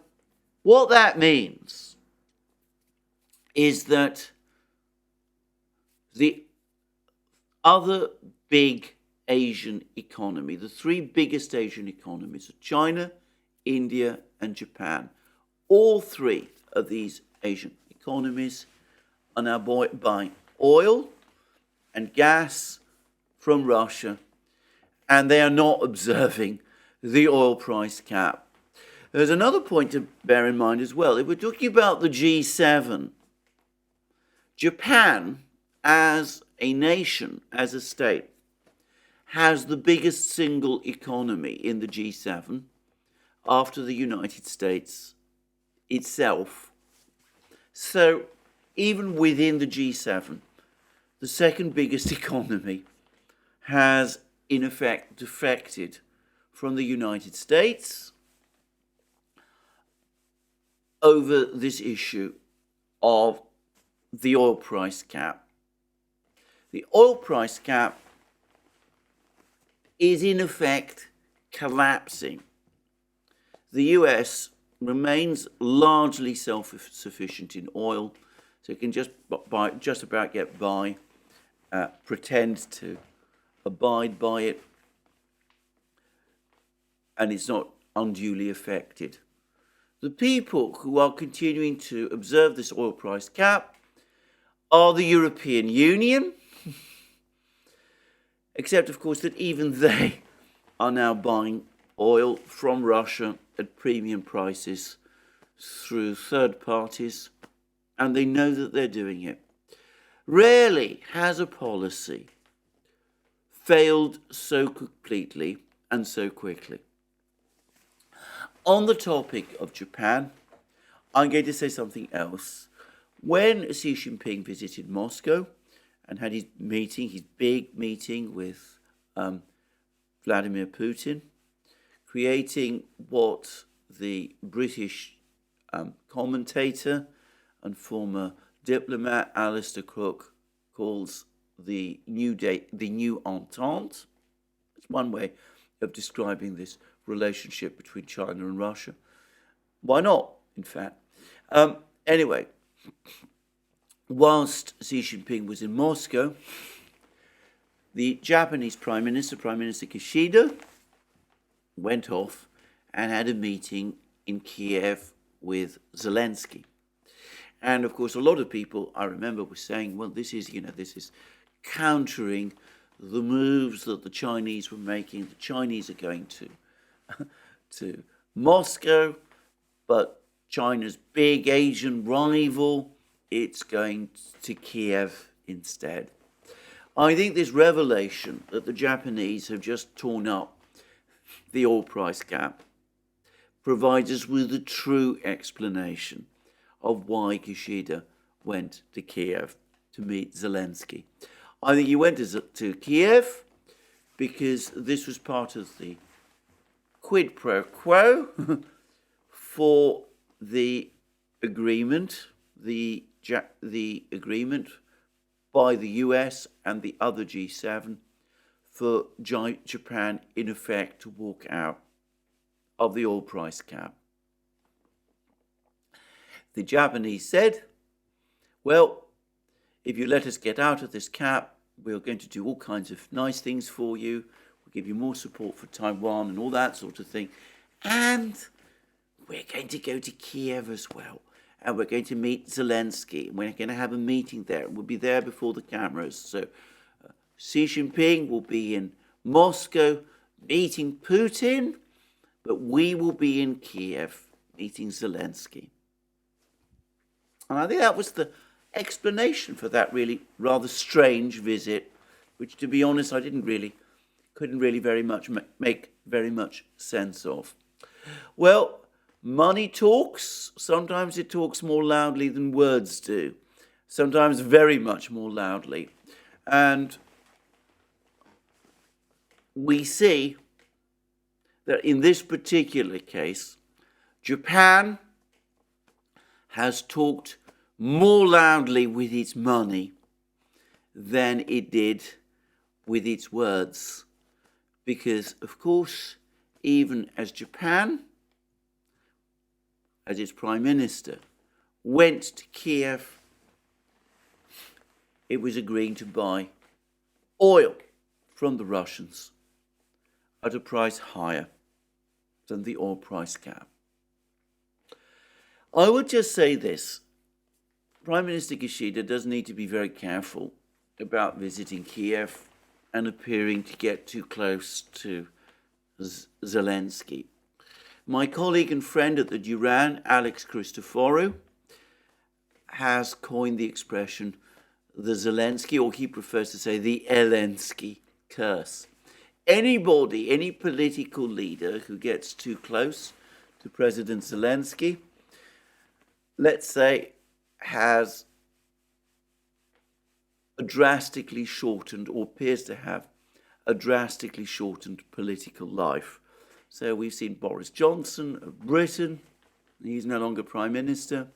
what that means is that the other big Asian economy, the three biggest Asian economies are China, India, and Japan. All three of these Asian economies are now buying oil and gas from Russia, and they are not observing the oil price cap. There's another point to bear in mind as well. If we're talking about the G7, Japan, as a nation, as a state, has the biggest single economy in the G7 after the United States itself. So even within the G7, the second biggest economy has in effect defected from the United States over this issue of the oil price cap. The oil price cap is in effect collapsing. The US remains largely self-sufficient in oil, so it can just about get by, pretend to abide by it, and it's not unduly affected. The people who are continuing to observe this oil price cap are the European Union, except, of course, that even they are now buying oil from Russia at premium prices through third parties, and they know that they're doing it. Rarely has a policy failed so completely and so quickly. On the topic of Japan, I'm going to say something else. When Xi Jinping visited Moscow and had his big meeting with Vladimir Putin, creating what the British commentator and former diplomat Alistair Cook calls the new Entente. It's one way of describing this relationship between China and Russia. Why not, in fact? Anyway, whilst Xi Jinping was in Moscow, the Japanese Prime Minister Kishida, went off and had a meeting in Kiev with Zelensky. And of course, a lot of people, I remember, were saying, well, this is countering the moves that the Chinese were making. The Chinese are going to Moscow, but China's big Asian rival, it's going to Kiev instead. I think this revelation that the Japanese have just torn up the oil price cap provides us with a true explanation of why Kishida went to Kiev to meet Zelensky. I think he went to Kiev because this was part of the quid pro quo for the agreement, the agreement by the US and the other G7 for Japan, in effect, to walk out of the oil price cap. The Japanese said, well, if you let us get out of this cap, we're going to do all kinds of nice things for you. We'll give you more support for Taiwan and all that sort of thing. And we're going to go to Kiev as well. And we're going to meet Zelensky. And we're going to have a meeting there. We'll be there before the cameras. So Xi Jinping will be in Moscow meeting Putin, but we will be in Kiev meeting Zelensky. And I think that was the explanation for that really rather strange visit, which, to be honest, I couldn't really very much make very much sense of. Well, money talks. Sometimes it talks more loudly than words do. Sometimes very much more loudly. And we see that in this particular case, Japan has talked more loudly with its money than it did with its words. Because, of course, even as Japan, as its Prime Minister, went to Kiev, it was agreeing to buy oil from the Russians at a price higher than the oil price cap. I would just say this. Prime Minister Kishida does need to be very careful about visiting Kiev and appearing to get too close to Zelensky. My colleague and friend at the Duran, Alex Christoforou, has coined the expression the Zelensky, or he prefers to say the Elensky curse. Anybody, any political leader who gets too close to President Zelensky, let's say, has a drastically shortened, or appears to have a drastically shortened political life. So we've seen Boris Johnson of Britain, he's no longer Prime Minister.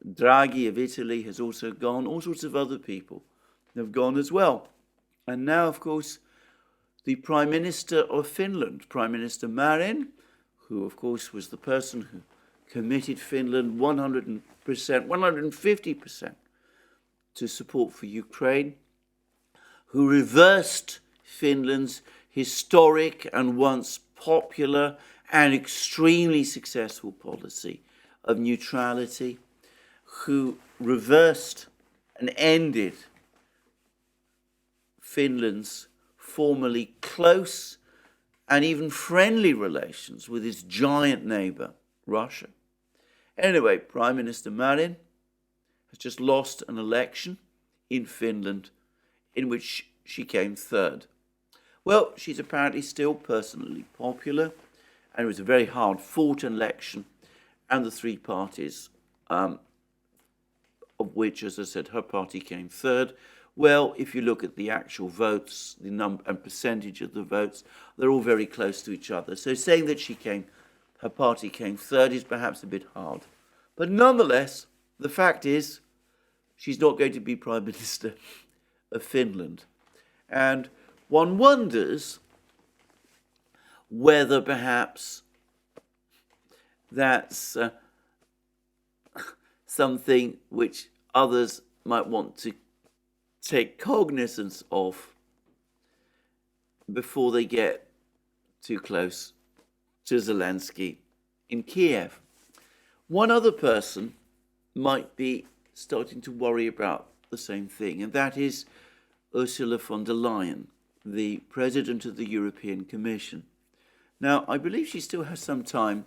Draghi of Italy has also gone. All sorts of other people have gone as well. And now, of course, the Prime Minister of Finland, Prime Minister Marin, who, of course, was the person who committed Finland 100%, 150% to support for Ukraine, who reversed Finland's historic and once popular and extremely successful policy of neutrality, who reversed and ended Finland's formerly close and even friendly relations with its giant neighbour, Russia. Anyway, Prime Minister Marin has just lost an election in Finland in which she came third. Well, she's apparently still personally popular, and it was a very hard-fought election, and the three parties, of which, as I said, her party came third. Well, if you look at the actual votes, the number and percentage of the votes, they're all very close to each other. So saying that her party came third is perhaps a bit hard. But nonetheless, the fact is, she's not going to be Prime Minister of Finland. And one wonders whether perhaps that's something which others might want to take cognizance of before they get too close to Zelensky in Kiev. One other person might be starting to worry about the same thing, and that is Ursula von der Leyen, the President of the European Commission. Now, I believe she still has some time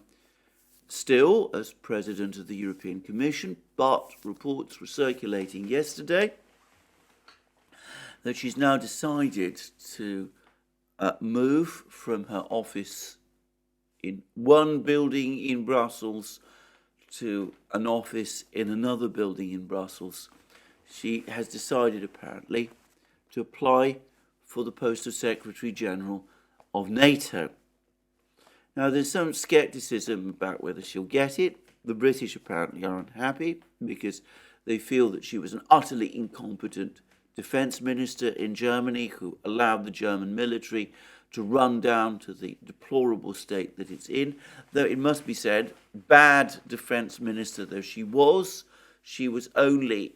still as President of the European Commission, but reports were circulating yesterday that she's now decided to move from her office in one building in Brussels to an office in another building in Brussels. She has decided, apparently, to apply for the post of Secretary General of NATO. Now, there's some scepticism about whether she'll get it. The British apparently are unhappy because they feel that she was an utterly incompetent defense minister in Germany who allowed the German military to run down to the deplorable state that it's in. Though it must be said, bad defense minister though she was only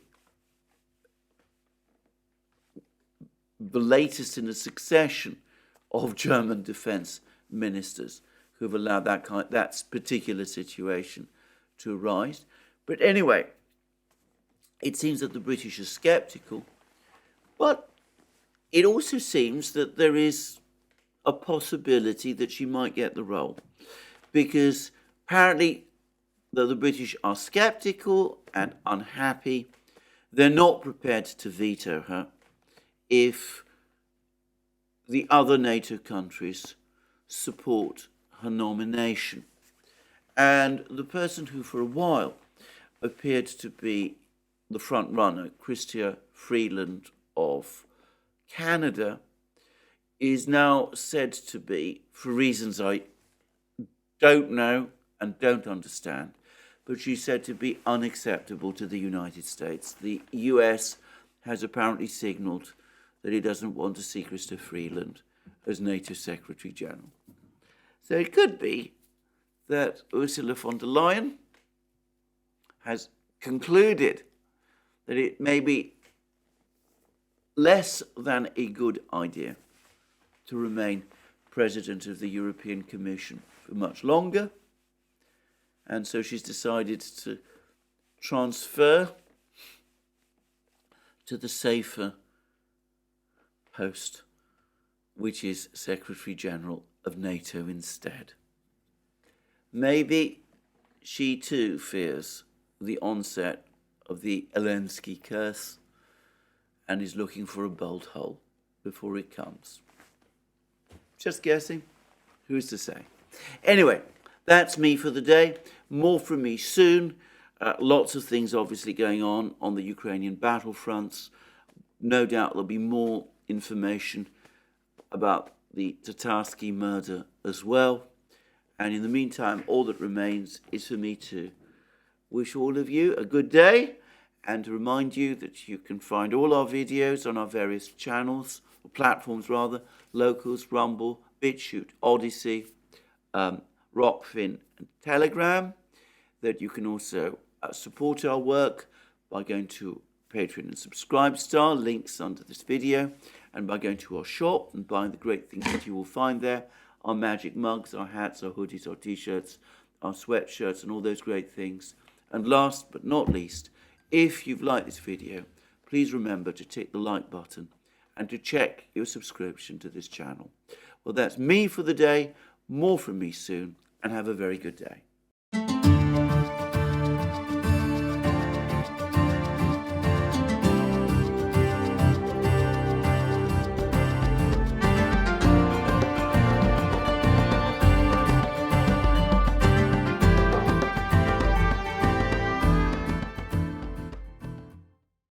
the latest in a succession of German defense ministers who've allowed that particular situation to arise. But anyway, it seems that the British are sceptical, but it also seems that there is a possibility that she might get the role, because apparently, though the British are sceptical and unhappy, they're not prepared to veto her if the other NATO countries support her nomination. And the person who for a while appeared to be the front runner, Chrystia Freeland of Canada, is now said to be, for reasons I don't know and don't understand, but she's said to be unacceptable to the United States. The US has apparently signalled that it doesn't want to see Chrystia Freeland as NATO Secretary General. So it could be that Ursula von der Leyen has concluded that it may be less than a good idea to remain President of the European Commission for much longer. And so she's decided to transfer to the safer post, which is Secretary General of NATO instead. Maybe she too fears the onset of the Zelensky curse and is looking for a bolt hole before it comes. Just guessing. Who's to say? Anyway, that's me for the day. More from me soon. Lots of things obviously going on the Ukrainian battlefronts. No doubt there'll be more information about the Tatarsky murder as well. And in the meantime, all that remains is for me to wish all of you a good day and to remind you that you can find all our videos on our various channels, or platforms rather, Locals, Rumble, BitChute, ODYSEE, Rockfin and Telegram, that you can also support our work by going to Patreon and Subscribestar, links under this video, and by going to our shop and buying the great things that you will find there, our magic mugs, our hats, our hoodies, our t-shirts, our sweatshirts, and all those great things. And last but not least, if you've liked this video, please remember to tick the like button and to check your subscription to this channel. Well, that's me for the day. More from me soon, and have a very good day.